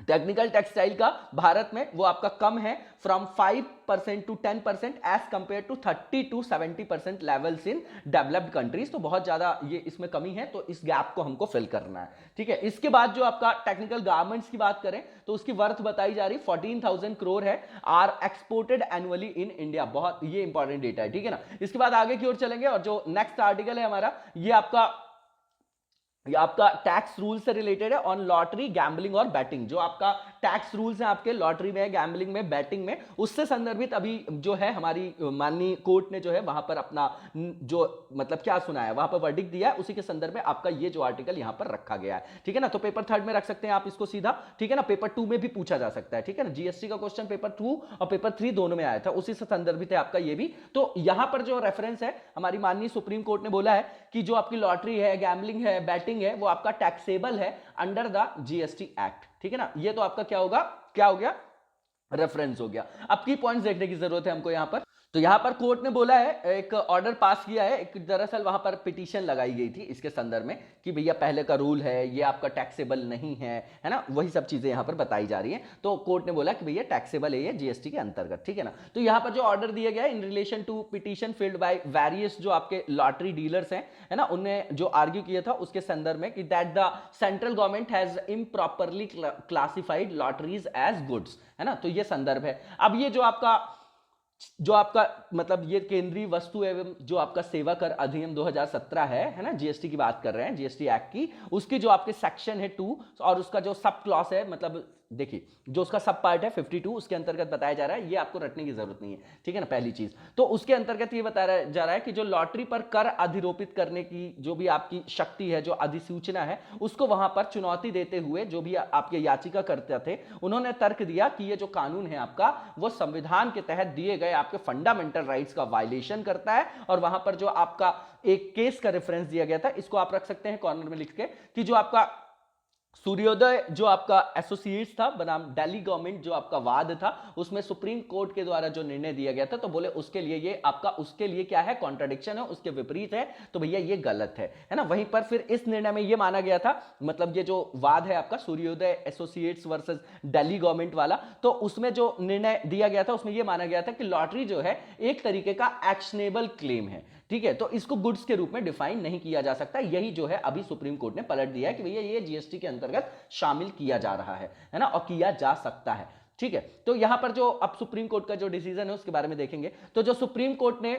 टेक्निकल टेक्सटाइल का भारत में वो आपका कम है from 5% to 10% as compared to 30 to 70% levels in developed countries. तो बहुत ज्यादा ये इसमें कमी है, तो इस गैप को हमको फिल करना है। ठीक है, इसके बाद जो आपका टेक्निकल गारमेंट्स की बात करें तो उसकी वर्थ बताई जा रही 14,000 करोड़ है, are exported annually in India. बहुत ये इंपॉर्टेंट डेटा है। ठीक है ना, इसके बाद आगे की ओर चलेंगे और जो नेक्स्ट आर्टिकल है हमारा ये आपका टैक्स रूल से रिलेटेड है ऑन लॉटरी, गैम्बलिंग और बैटिंग। जो आपका टैक्स रूल्स हैं आपके लॉटरी में, गैम्बलिंग में, बैटिंग में, उससे संदर्भित अभी जो है हमारी माननीय कोर्ट ने जो है वहां पर अपना जो मतलब क्या सुना है, वहां पर वर्डिक्ट दिया है, उसी के संदर्भ में आपका ये जो आर्टिकल यहां पर रखा गया है। ठीक है ना, तो पेपर 3 में रख सकते हैं आप इसको सीधा। ठीक है ना, पेपर 2 में भी पूछा जा सकता है। ठीक है ना, जीएसटी का क्वेश्चन पेपर 2 और पेपर 3 दोनों में आया था, उसी से संदर्भित है आपका ये भी। तो यहां पर जो रेफरेंस है हमारी माननीय सुप्रीम कोर्ट ने बोला है कि जो आपकी लॉटरी है, गैम्बलिंग है, बैटिंग है, वो आपका टैक्सेबल है अंडर द जीएसटी एक्ट। ठीक है ना, ये तो आपका क्या होगा, क्या हो गया, रेफरेंस हो गया। अब की पॉइंट्स देखने की जरूरत है हमको यहां पर। तो यहां पर कोर्ट ने बोला है, एक ऑर्डर पास किया है, एक दरअसल वहां पर पिटीशन लगाई गई थी इसके संदर्भ में कि भैया पहले का रूल है, ये आपका टैक्सेबल नहीं है ना, वही सब चीजें यहां पर बताई जा रही हैं। तो कोर्ट ने बोला कि भैया टैक्सेबल है ये जीएसटी के अंतर्गत। ठीक है ना, तो यहां पर जो ऑर्डर दिया गया है in relation to petition filed by various जो आपके लॉटरी डीलर्स हैं, है ना, उन्होंने जो आर्ग्यू किया था उसके संदर्भ में कि that the central government has improperly classified lotteries as goods, है ना, तो ये संदर्भ है। अब ये जो आपका मतलब ये केंद्रीय वस्तु एवं जो आपका सेवा कर अधिनियम 2017 है ना, जीएसटी की बात कर रहे हैं, जीएसटी एक्ट की, उसकी जो आपके सेक्शन है 2 और उसका जो सब क्लॉज है, मतलब देखिए जो उसका सब पार्ट है 52, उसके अंतर्गत बताया जा रहा है, ये आपको रटने की जरूरत नहीं है। ठीक है ना, पहली चीज तो उसके अंतर्गत ये बताया जा रहा है कि जो लॉटरी पर कर अधिरोपित करने की जो भी आपकी शक्ति है, जो अधिसूचना है, उसको वहां पर चुनौती देते हुए जो भी आपके याचिका करते थे, उन्होंने तर्क दिया कि ये जो कानून है आपका वो संविधान के तहत दिए गए आपके फंडामेंटल राइट्स का वायलेशन करता है। और वहां पर जो आपका एक केस का रेफरेंस दिया गया था, इसको आप रख सकते हैं कॉर्नर में लिख के, कि जो आपका सूर्योदय जो आपका एसोसिएट्स था बनाम दिल्ली गवर्नमेंट जो आपका वाद था, उसमें सुप्रीम कोर्ट के द्वारा जो निर्णय दिया गया था, तो बोले उसके लिए ये आपका उसके लिए क्या है, कॉन्ट्राडिक्शन है, उसके विपरीत है, तो भैया ये गलत है ना। वहीं पर फिर इस निर्णय में ये माना गया था, मतलब ये जो वाद है आपका सूर्योदय एसोसिएट्स वर्सेस दिल्ली गवर्नमेंट वाला, तो उसमें जो निर्णय दिया गया था उसमें ये माना गया था कि लॉटरी जो है एक तरीके का एक्शनेबल क्लेम है। ठीक है, तो इसको गुड्स के रूप में डिफाइन नहीं किया जा सकता। यही जो है अभी सुप्रीम कोर्ट ने पलट दिया है कि भैया ये जीएसटी के अंतर्गत शामिल किया जा रहा है ना, और किया जा सकता है। ठीक है, तो यहां पर जो अब सुप्रीम कोर्ट का जो डिसीजन है उसके बारे में देखेंगे। तो जो सुप्रीम कोर्ट ने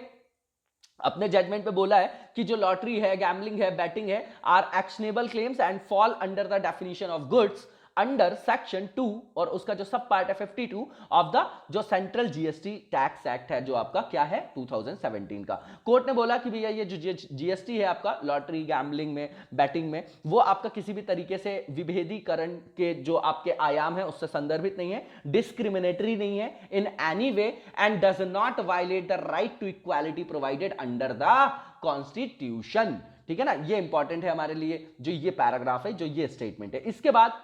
अपने जजमेंट पे बोला है कि जो लॉटरी है, गैम्बलिंग है, बैटिंग है, are actionable claims and fall under the definition of goods under section 2 और उसका जो सब पार्ट है 52 ऑफ द जो सेंट्रल जीएसटी टैक्स एक्ट है, जो आपका क्या है 2017 का। कोर्ट ने बोला कि भैया ये जो जीएसटी है आपका लॉटरी, गैम्बलिंग में, बैटिंग में, वो आपका किसी भी तरीके से विभेदीकरण के जो आपके आयाम है उससे संदर्भित नहीं है, डिस्क्रिमिनेटरी नहीं है in any way and does not violate the right to equality provided under the constitution. ठीक है ना, ये इंपॉर्टेंट है हमारे लिए, जो ये पैराग्राफ है, जो ये स्टेटमेंट है। इसके बाद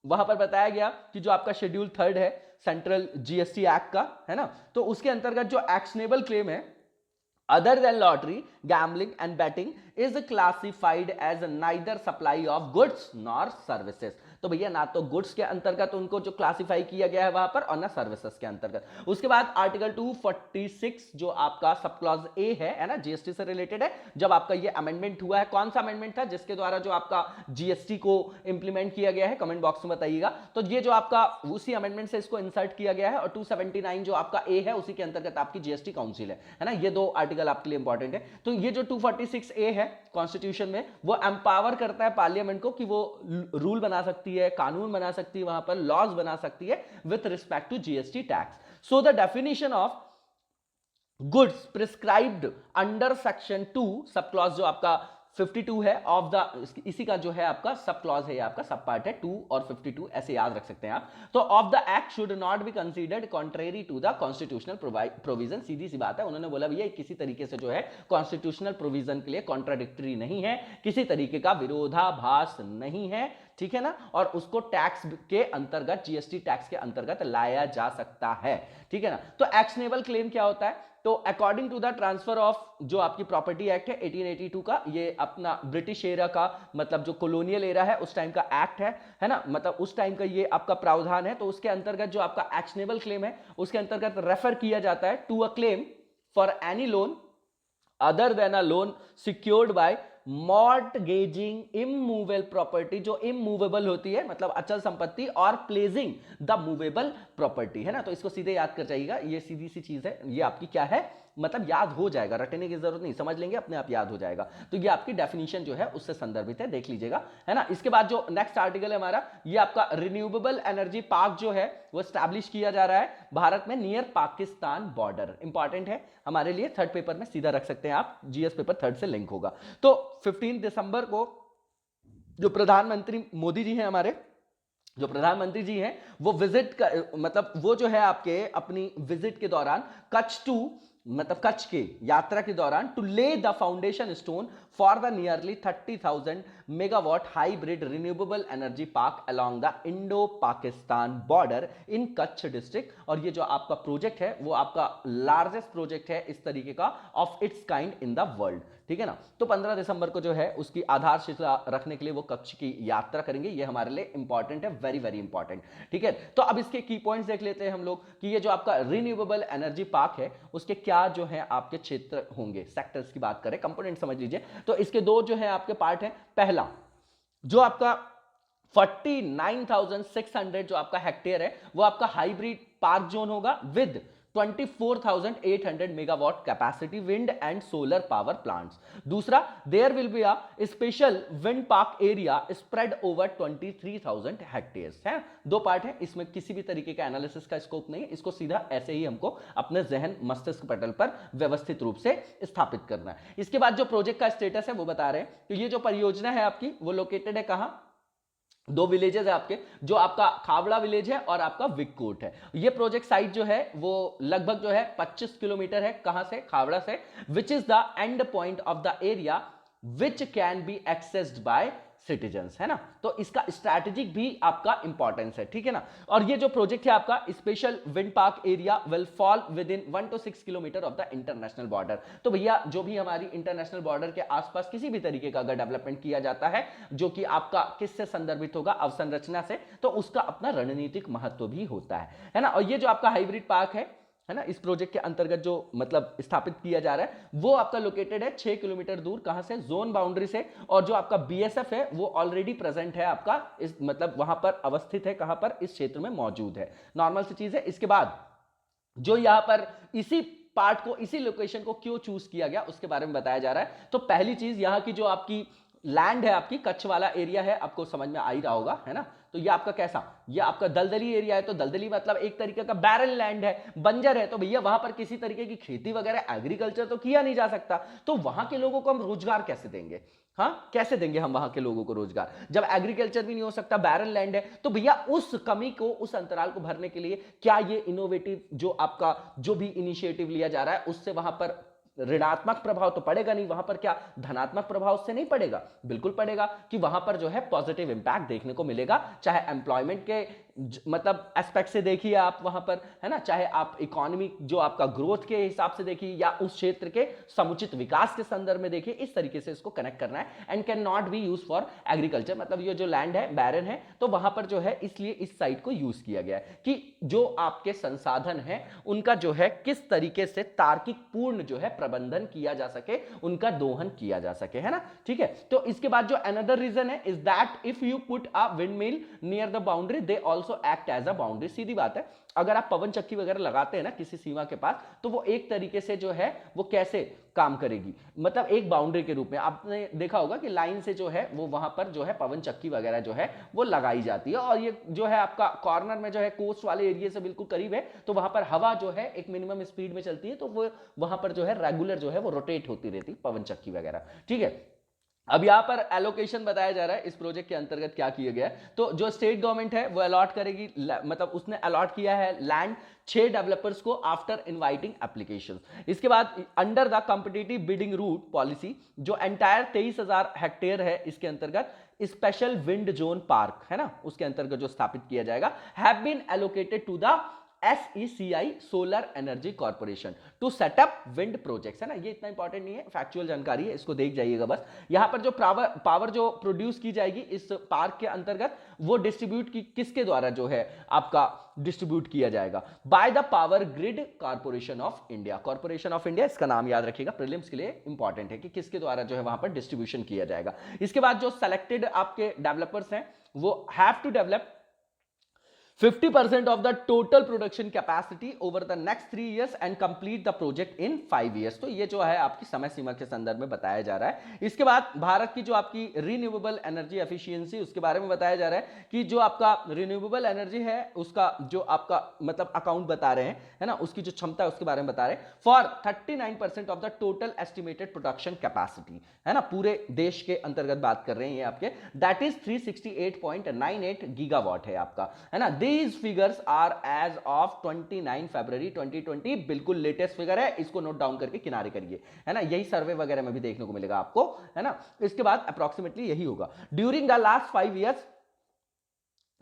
वहां पर बताया गया कि जो आपका शेड्यूल 3 है सेंट्रल जीएसटी एक्ट का, है ना, तो उसके अंतर्गत जो एक्शनेबल क्लेम है other than lottery, gambling and betting is classified as neither supply of goods nor services। तो भैया ना तो गुड्स के अंतर्गत उनको जो क्लासिफाई किया गया है वहां पर, और ना सर्विसेज के अंतर्गत। उसके बाद आर्टिकल 246 जो आपका सब क्लॉज ए है ना, जीएसटी से रिलेटेड है। जब आपका ये अमेंडमेंट हुआ है, कौन सा अमेंडमेंट था जिसके द्वारा जो आपका जीएसटी को इंप्लीमेंट किया गया है, कमेंट बॉक्स में बताइएगा। तो ये जो आपका उसी अमेंडमेंट से इसको इंसर्ट किया गया है, और 279 जो आपका ए है उसी के अंतर्गत आपकी जीएसटी काउंसिल है ना। ये दो आर्टिकल आपके लिए इंपॉर्टेंट है। तो ये जो 246 ए है कॉन्स्टिट्यूशन में, वो एम्पावर करता है पार्लियामेंट को कि वो रूल बना सकती है, कानून बना सकती है, वहां पर लॉज बना सकती है with respect to GST tax. So the definition of goods prescribed under section 2 sub clause जो आपका 52 है ऑफ द, इसी का जो है आपका सब क्लॉज है, आपका सब पार्ट है 2 और 52, ऐसे याद रख सकते हैं आप। तो of the act should not be considered contrary to the constitutional provision. सीधी सी बात है, उन्होंने बोला भैया किसी तरीके से जो है कॉन्स्टिट्यूशनल प्रोविजन के लिए कॉन्ट्राडिक्टरी नहीं है, किसी तरीके का विरोधाभास नहीं है। ठीक है ना, और उसको टैक्स के अंतर्गत, जीएसटी टैक्स के अंतर्गत लाया जा सकता है, ठीक है ना। तो एक्शनेबल क्लेम क्या होता है, तो according to the transfer of जो आपकी प्रॉपर्टी एक्ट है 1882 का, ये अपना ब्रिटिश एरा का, मतलब जो कॉलोनियल एरा है उस टाइम का एक्ट है ना, मतलब उस टाइम का ये आपका प्रावधान है। तो उसके अंतर्गत जो आपका एक्शनेबल क्लेम है उसके अंतर्गत रेफर किया जाता है to a claim for any loan other than a loan secured by mortgaging immovable property, जो इमूवेबल होती है मतलब अचल संपत्ति, और प्लेसिंग द मूवेबल प्रॉपर्टी, है ना। तो इसको सीधे याद कर जाइएगा, ये सीधी सी चीज है, ये आपकी क्या है, मतलब याद हो जाएगा, रटने की जरूरत नहीं, समझ लेंगे अपने आप याद हो जाएगा। तो ये आपकी डेफिनेशन जो है उससे संदर्भित है, देख लीजिएगा, है ना। इसके बाद जो नेक्स्ट आर्टिकल है हमारा, ये आपका रिन्यूएबल एनर्जी पार्क जो है वो स्टैब्लिश किया जा रहा है भारत में नियर पाकिस्तान बॉर्डर। इंपॉर्टेंट है हमारे लिए, थर्ड पेपर में सीधा रख सकते हैं आप, जीएस पेपर थर्ड से लिंक होगा। तो 15 दिसंबर को जो प्रधानमंत्री मोदी जी हैं हमारे, जो प्रधानमंत्री जी हैं वो विजिट का, मतलब वो जो है आपके अपनी विजिट के दौरान कच्छ टू, मतलब कच्छ के यात्रा के दौरान, टू ले the foundation stone for the nearly 30,000 megawatt hybrid renewable energy park along the Indo Pakistan border in Kutch district. और ये जो आपका प्रोजेक्ट है वो आपका लार्जेस्ट प्रोजेक्ट है इस तरीके का of its kind in the world, ठीक है ना। तो 15 दिसंबर को जो है उसकी आधारशिला रखने के लिए वो कच्छ की यात्रा करेंगे, ये हमारे लिए इंपॉर्टेंट है, वेरी वेरी इंपॉर्टेंट, ठीक है। तो अब इसके की पॉइंट्स देख लेते हैं हम लोग कि ये जो आपका रिन्यूएबल एनर्जी पार्क है उसके क्या जो है आपके क्षेत्र होंगे, सेक्टर्स की बात करें, कंपोनेंट समझ लीजिए। तो इसके दो जो है आपके पार्ट है, पहला जो आपका 49,600 जो आपका हेक्टेयर है वो आपका हाइब्रिड पार्क जोन होगा with 24,800 megawatt capacity wind and solar power plants. दूसरा, there will be a special wind park area spread over 23,000 hectares है। दो पार्ट है, इसमें किसी भी तरीके का एनालिसिस का स्कोप नहीं है, इसको सीधा ऐसे ही हमको अपने जहन मस्तिष्क पटल पर व्यवस्थित रूप से स्थापित करना है। इसके बाद जो प्रोजेक्ट का स्टेटस है वो बता रहे हैं। तो ये जो परियोजना है आपकी वो लोकेटेड है कहां, दो विलेजेस है आपके, जो आपका खावड़ा विलेज है और आपका विककोट है। ये प्रोजेक्ट साइट जो है वो लगभग जो है 25 किलोमीटर है, कहां से, खावड़ा से, which is the end point of the area which can be accessed by citizens, है ना। तो इसका स्ट्रैटेजिक भी आपका इंपॉर्टेंस है, ठीक है ना। और ये जो प्रोजेक्ट है आपका special wind park area will fall with in 1 to 6 kilometre of the international border. तो भैया जो भी हमारी इंटरनेशनल बॉर्डर के आसपास किसी भी तरीके का अगर डेवलपमेंट किया जाता है जो कि आपका किससे संदर्भित होगा, अवसंरचना से, तो उसका अपना रणनीतिक महत्व भी होता है ना। और ये जो आपका हाइब्रिड पार्क है ना, इस प्रोजेक्ट के अंतर्गत जो मतलब स्थापित किया जा रहा है वो आपका लोकेटेड है 6 किलोमीटर दूर, कहां से, जोन बाउंड्री से। और जो आपका बीएसएफ है वो ऑलरेडी प्रेजेंट है आपका इस, मतलब वहां पर अवस्थित है, कहां पर, इस क्षेत्र में मौजूद है। नॉर्मल सी चीज है। इसके बाद जो यहां पर इसी पार्ट को, इसी लोकेशन को क्यों चूज किया गया उसके बारे में बताया जा रहा है। तो पहली चीज, यहां की जो आपकी लैंड है, आपकी कच्छ वाला एरिया है, आपको समझ में आ ही रहा होगा, है ना। तो ये आपका कैसा, ये आपका दलदली एरिया है। तो दलदली मतलब एक तरीके का बैरन लैंड है, बंजर है। तो भैया वहां पर किसी तरीके की खेती वगैरह, एग्रीकल्चर तो किया नहीं जा सकता। तो वहां के लोगों को हम रोजगार कैसे देंगे, हाँ कैसे देंगे हम वहां के लोगों को रोजगार, जब एग्रीकल्चर भी नहीं हो सकता, बैरन लैंड है। तो भैया उस कमी को, उस अंतराल को भरने के लिए क्या ये इनोवेटिव जो आपका जो भी इनिशिएटिव लिया जा रहा है उससे वहां पर ऋणात्मक प्रभाव तो पड़ेगा नहीं, वहां पर क्या धनात्मक प्रभाव उससे नहीं पड़ेगा, बिल्कुल पड़ेगा, कि वहां पर जो है पॉजिटिव इंपैक्ट देखने को मिलेगा। चाहे एम्प्लॉयमेंट के मतलब एस्पेक्ट से देखिए आप वहां पर, है ना, चाहे आप इकोनॉमी जो आपका ग्रोथ के हिसाब से देखिए, या उस क्षेत्र के समुचित विकास के संदर्भ में देखिए, इस तरीके से इसको कनेक्ट करना है। And can not be use for agriculture, मतलब ये जो लैंड है बैरन है, तो वहां पर जो है इसलिए इस साइट को यूज किया गया है कि जो आपके संसाधन है उनका जो है किस तरीके से तार्किक पूर्ण जो है प्रबंधन किया जा सके, उनका दोहन किया जा सके, है ना, ठीक है। तो इसके बाद जो अनदर रीजन है is that if you put a wind mill near the boundary they also act as a boundary. सीधी बात है, अगर आप पवन चक्की वगैरह लगाते हैं ना किसी सीमा के पास, तो वो एक तरीके से जो है वो कैसे काम करेगी, मतलब एक बाउंड्री के रूप में। आपने देखा होगा कि लाइन से जो है वो वहां पर जो है पवन चक्की वगैरह जो है वो लगाई जाती है, और ये जो है आपका कॉर्नर में जो है कोस्ट वाले एरिया से बिल्कुल करीब है, तो वहां पर हवा जो है एक मिनिमम स्पीड में चलती है, तो वो वहां पर जो है रेगुलर जो है वो रोटेट होती रहती पवन चक्की वगैरह, ठीक है। अब यहां पर एलोकेशन बताया जा रहा है इस प्रोजेक्ट के अंतर्गत क्या किया गया है। तो जो स्टेट गवर्नमेंट है वो अलॉट करेगी, मतलब उसने अलॉट किया है लैंड 6 डेवलपर्स को आफ्टर इनवाइटिंग एप्लीकेशंस। इसके बाद under the competitive bidding route policy जो एंटायर 23,000 हेक्टेयर है इसके अंतर्गत स्पेशल विंड जोन पार्क है ना, उसके अंतर्गत जो स्थापित किया जाएगा, have been allocated to the SECI solar energy corporation to set up wind projects है ना। ये इतना इंपॉर्टेंट नहीं है, फैक्चुअल जानकारी है, इसको देख जाइएगा बस। यहां पर जो पावर जो प्रोड्यूस की जाएगी इस पार्क के अंतर्गत वो डिस्ट्रीब्यूट की किसके द्वारा जो है आपका डिस्ट्रीब्यूट किया जाएगा, by the power grid corporation of India. Corporation of India इसका नाम याद रखिएगा, प्रीलिम्स के लिए इंपॉर्टेंट है कि किसके द्वारा जो है वहां पर डिस्ट्रीब्यूशन किया जाएगा। इसके बाद जो सेलेक्टेड आपके डेवलपर्स हैं वो have to develop 50% of the total production capacity over the next 3 years and complete the project in 5 years। तो ये जो है आपकी समय सीमा के संदर्भ में बताया जा रहा है। इसके बाद भारत की जो आपकी रिन्यूएबल एनर्जी एफिशिएंसी उसके बारे में बताया जा रहा है कि जो आपका रिन्यूएबल एनर्जी है उसका जो आपका मतलब अकाउंट बता रहे हैं है ना, उसकी जो क्षमता है उसके बारे में बता रहे हैं। For 39% of the total estimated production capacity है ना, पूरे देश के अंतर्गत बात कर रहे हैं ये आपके, दैट इज 368.98 गीगावाट है आपका है ना। These figures are as of 29 फरवरी 2020, बिल्कुल लेटेस्ट फिगर है, इसको नोट डाउन करके किनारे करिए है ना। यही सर्वे वगैरह में भी देखने को मिलेगा आपको है ना। इसके बाद अप्रोक्सीमेटली यही होगा। During the last 5 years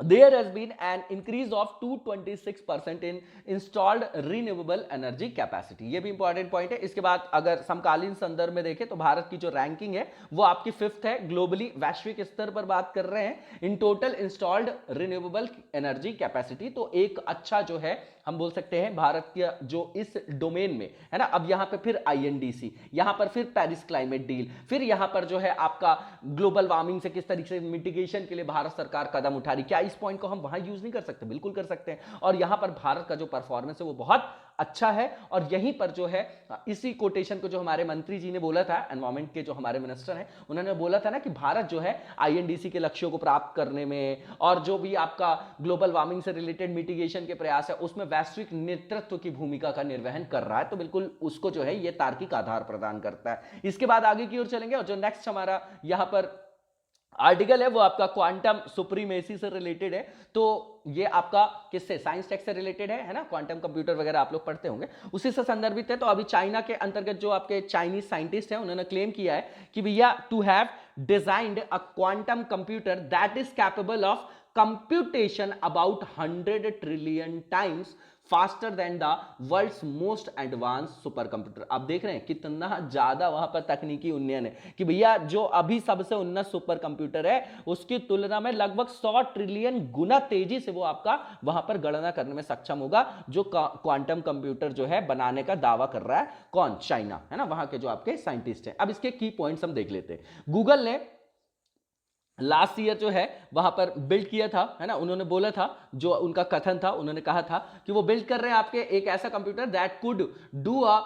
there has been an increase of 226% in installed renewable energy capacity। ये भी इंपॉर्टेंट पॉइंट है। इसके बाद अगर समकालीन संदर्भ में देखें तो भारत की जो रैंकिंग है वो आपकी 5th है ग्लोबली, वैश्विक स्तर पर बात कर रहे हैं in total installed renewable energy capacity. तो एक अच्छा जो है हम बोल सकते हैं भारत के जो इस डोमेन में है ना। अब यहां पे फिर INDC, यहां पर फिर पेरिस क्लाइमेट डील, फिर यहां पर जो है आपका ग्लोबल वार्मिंग से किस तरीके से मिटिगेशन के लिए भारत सरकार कदम उठा रही, क्या इस पॉइंट को हम वहां यूज नहीं कर सकते? बिल्कुल कर सकते हैं। और यहां पर भारत का जो परफॉर्मेंस है वो बहुत अच्छा है। और यहीं पर जो है इसी कोटेशन को जो हमारे मंत्री जी ने बोला था, एनवायरमेंट के जो हमारे मिनिस्टर हैं उन्होंने बोला था ना कि भारत जो है INDC के लक्ष्यों को प्राप्त करने में और जो भी आपका ग्लोबल वार्मिंग से रिलेटेड मिटिगेशन के प्रयास है उसमें वैश्विक नेतृत्व की भूमिका का निर्वहन कर रहा है। तो बिल्कुल उसको जो है ये तार्किक आधार प्रदान करता है। इसके बाद आगे की ओर चलेंगे और जो नेक्स्ट हमारा यहां पर आर्टिकल है वो आपका क्वांटम सुप्रीमेसी से रिलेटेड है। तो ये आपका किससे, साइंस टेक से रिलेटेड है ना, क्वांटम कंप्यूटर वगैरह आप लोग पढ़ते होंगे, उसी से संदर्भित है। तो अभी चाइना के अंतर्गत जो आपके चाइनीज साइंटिस्ट हैं उन्होंने क्लेम किया है कि भैया to have designed a quantum computer that is capable of computation about 100 trillion times faster than the world's most advance super computer. आप देख रहे हैं कितना ज्यादा वहां पर तकनीकी उन्नयन है कि भैया जो अभी सबसे उन्नत सुपर कंप्यूटर है उसकी तुलना में लगभग 100 ट्रिलियन गुना तेजी से वो आपका वहां पर गणना करने में सक्षम होगा। जो क्वांटम कंप्यूटर जो है बनाने का दावा कर रहा है कौन? चाइना है ना, वहां के जो आपके साइंटिस्ट हैं। अब इसके की पॉइंट्स हम देख लेते हैं। गूगल ने लास्ट ईयर जो है वहां पर बिल्ड किया था है ना, उन्होंने बोला था, जो उनका कथन था, उन्होंने कहा था कि वो बिल्ड कर रहे हैं आपके एक ऐसा computer that could do a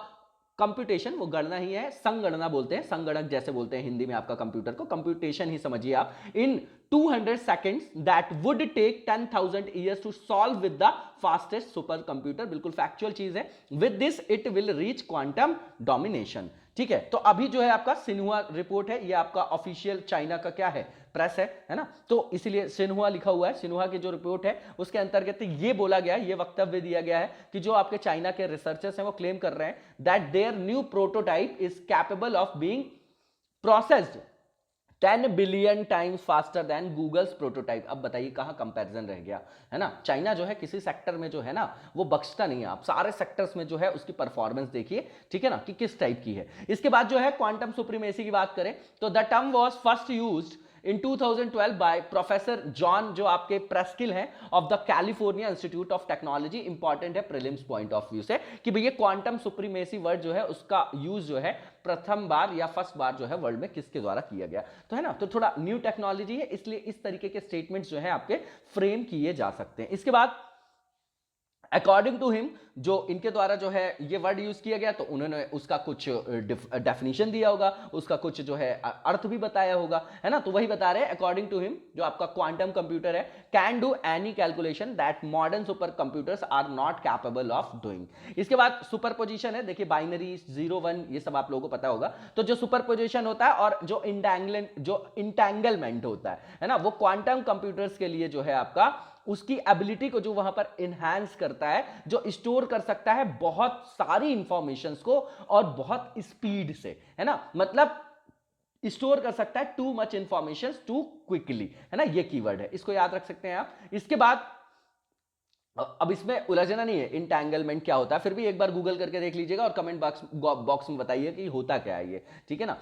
computation, वो गणना ही है, संगणना बोलते हैं, संगणक जैसे बोलते हैं हिंदी में आपका कंप्यूटर को, कंप्यूटेशन ही समझिए आप, इन 200 seconds that would take 10,000 years to solve with the fastest super computer। बिल्कुल फैक्चुअल चीज है। with this it will reach quantum domination। ठीक है, तो अभी जो है आपका सिन्हुआ रिपोर्ट है, ये आपका ऑफिशियल चाइना का क्या है, प्रेस है ना, तो इसीलिए सिन्हुआ लिखा हुआ है। सिन्हुआ की जो रिपोर्ट है उसके अंतर्गत ये बोला गया है, ये वक्तव्य दिया गया है कि जो आपके चाइना के रिसर्चर्स हैं वो क्लेम कर रहे हैं that their new prototype is capable of being processed 10 billion times faster than Google's prototype. अब बताइए कहां कंपैरिजन रह गया है ना। चाइना जो है किसी सेक्टर में जो है ना वो बख्शता नहीं है, आप सारे सेक्टर्स में जो है उसकी परफॉर्मेंस देखिए, ठीक है ना, कि किस टाइप की है। इसके बाद जो है क्वांटम सुप्रीमेसी की बात करें तो the term was first used in 2012 by professor John जो आपके प्रेस्किल हैं of the California institute of technology. Important है प्रीलिम्स पॉइंट ऑफ व्यू से कि भैया क्वांटम सुप्रीमेसी वर्ड जो है उसका यूज जो है प्रथम बार या फर्स्ट बार जो है वर्ल्ड में किसके द्वारा किया गया, तो है ना, तो थोड़ा न्यू टेक्नोलॉजी है इसलिए इस तरीके के स्टेटमेंट्स जो है आपके फ्रेम किए जा सकते हैं। इसके बाद अकॉर्डिंग टू हिम, जो इनके द्वारा जो है ये वर्ड यूज किया गया, तो उन्होंने उसका कुछ डेफिनेशन दिया होगा, उसका कुछ जो है अर्थ भी बताया होगा, है ना। तो वही बता रहे हैं, अकॉर्डिंग टू हिम जो आपका क्वांटम कंप्यूटर है can do any calculation that modern super computers are not capable of doing. इसके बाद सुपर पोजिशन है, देखिए बाइनरी 0 1 ये सब आप लोगों को पता होगा। तो जो सुपर पोजिशन होता है और जो इंटेंगलमेंट होता है ना, वो क्वांटम कंप्यूटर्स के लिए जो है आपका उसकी एबिलिटी को जो वहां पर इनहैंस करता है, जो स्टोर कर सकता है बहुत सारी इंफॉर्मेशंस को और बहुत स्पीड से, है ना। मतलब स्टोर कर सकता है too much information too quickly, है ना, ये कीवर्ड है, इसको याद रख सकते हैं आप। इसके बाद अब इसमें उलझना नहीं है इंटैंगलमेंट क्या होता है, फिर भी एक बार गूगल करके देख लीजिएगा और कमेंट बॉक्स में बताइए कि होता क्या है ये, ठीक है ना।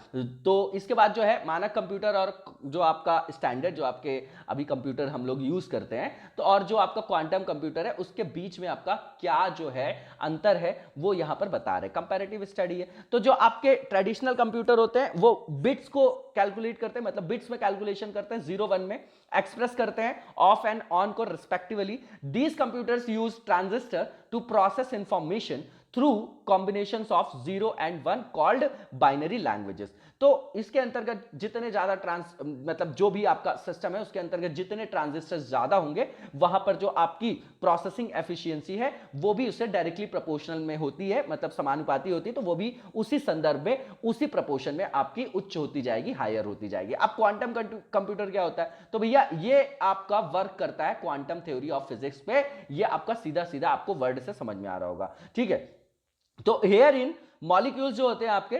तो इसके बाद जो है मानक कंप्यूटर और जो आपका स्टैंडर्ड जो आपके अभी कंप्यूटर हम लोग यूज करते हैं, तो और जो आपका क्वांटम कंप्यूटर है उसके बीच में आपका क्या जो है अंतर है वो यहां पर बता रहे, कंपैरेटिव स्टडी है। तो जो आपके ट्रेडिशनल कंप्यूटर होते हैं वो बिट्स को कैलकुलेट करते हैं, मतलब बिट्स में कैलकुलेशन करते हैं, 0 1 में एक्सप्रेस करते हैं ऑफ एंड ऑन को respectively. These computers use transistor to process information through combinations of 0 and 1 called binary languages. तो इसके अंतर्गत जितने ज्यादा मतलब जो भी आपका सिस्टम है उसके अंतर्गत जितने ट्रांजिस्टर्स ज्यादा होंगे वहां पर जो आपकी प्रोसेसिंग एफिशिएंसी है वो भी उससे डायरेक्टली प्रोपोर्शनल में होती है, मतलब समानुपाती होती है, तो वो भी उसी संदर्भ में उसी प्रोपोर्शन में आपकी उच्च होती जाएगी, हायर होती जाएगी। अब क्वांटम कंप्यूटर क्या होता है, तो भैया ये आपका वर्क करता है क्वांटम थ्योरी ऑफ फिजिक्स पे, ये आपका सीधा सीधा आपको वर्ड से समझ में आ रहा होगा, ठीक है। तो हेयर इन मॉलिक्यूल्स जो होते हैं आपके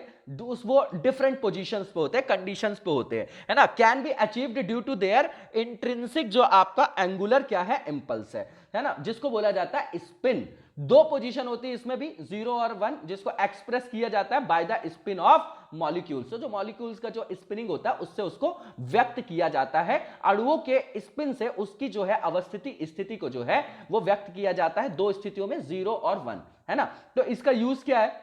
वो डिफरेंट पोजीशंस पे होते हैं, कंडीशंस पे होते हैं, है ना, can be achieved due to their intrinsic जो आपका एंगुलर क्या है इम्पल्स है ना, जिसको बोला जाता है स्पिन। दो पोजीशन होती है इसमें भी 0 और 1, जिसको एक्सप्रेस किया जाता है by the spin off molecules. तो जो मॉलिक्यूल्स का जो स्पिनिंग होता है उससे उसको व्यक्त किया जाता है, अणुओं के स्पिन से उसकी जो है अवस्थिति स्थिति को जो है वो व्यक्त किया जाता है दो स्थितियों में 0 और 1, है ना। तो इसका यूज क्या है,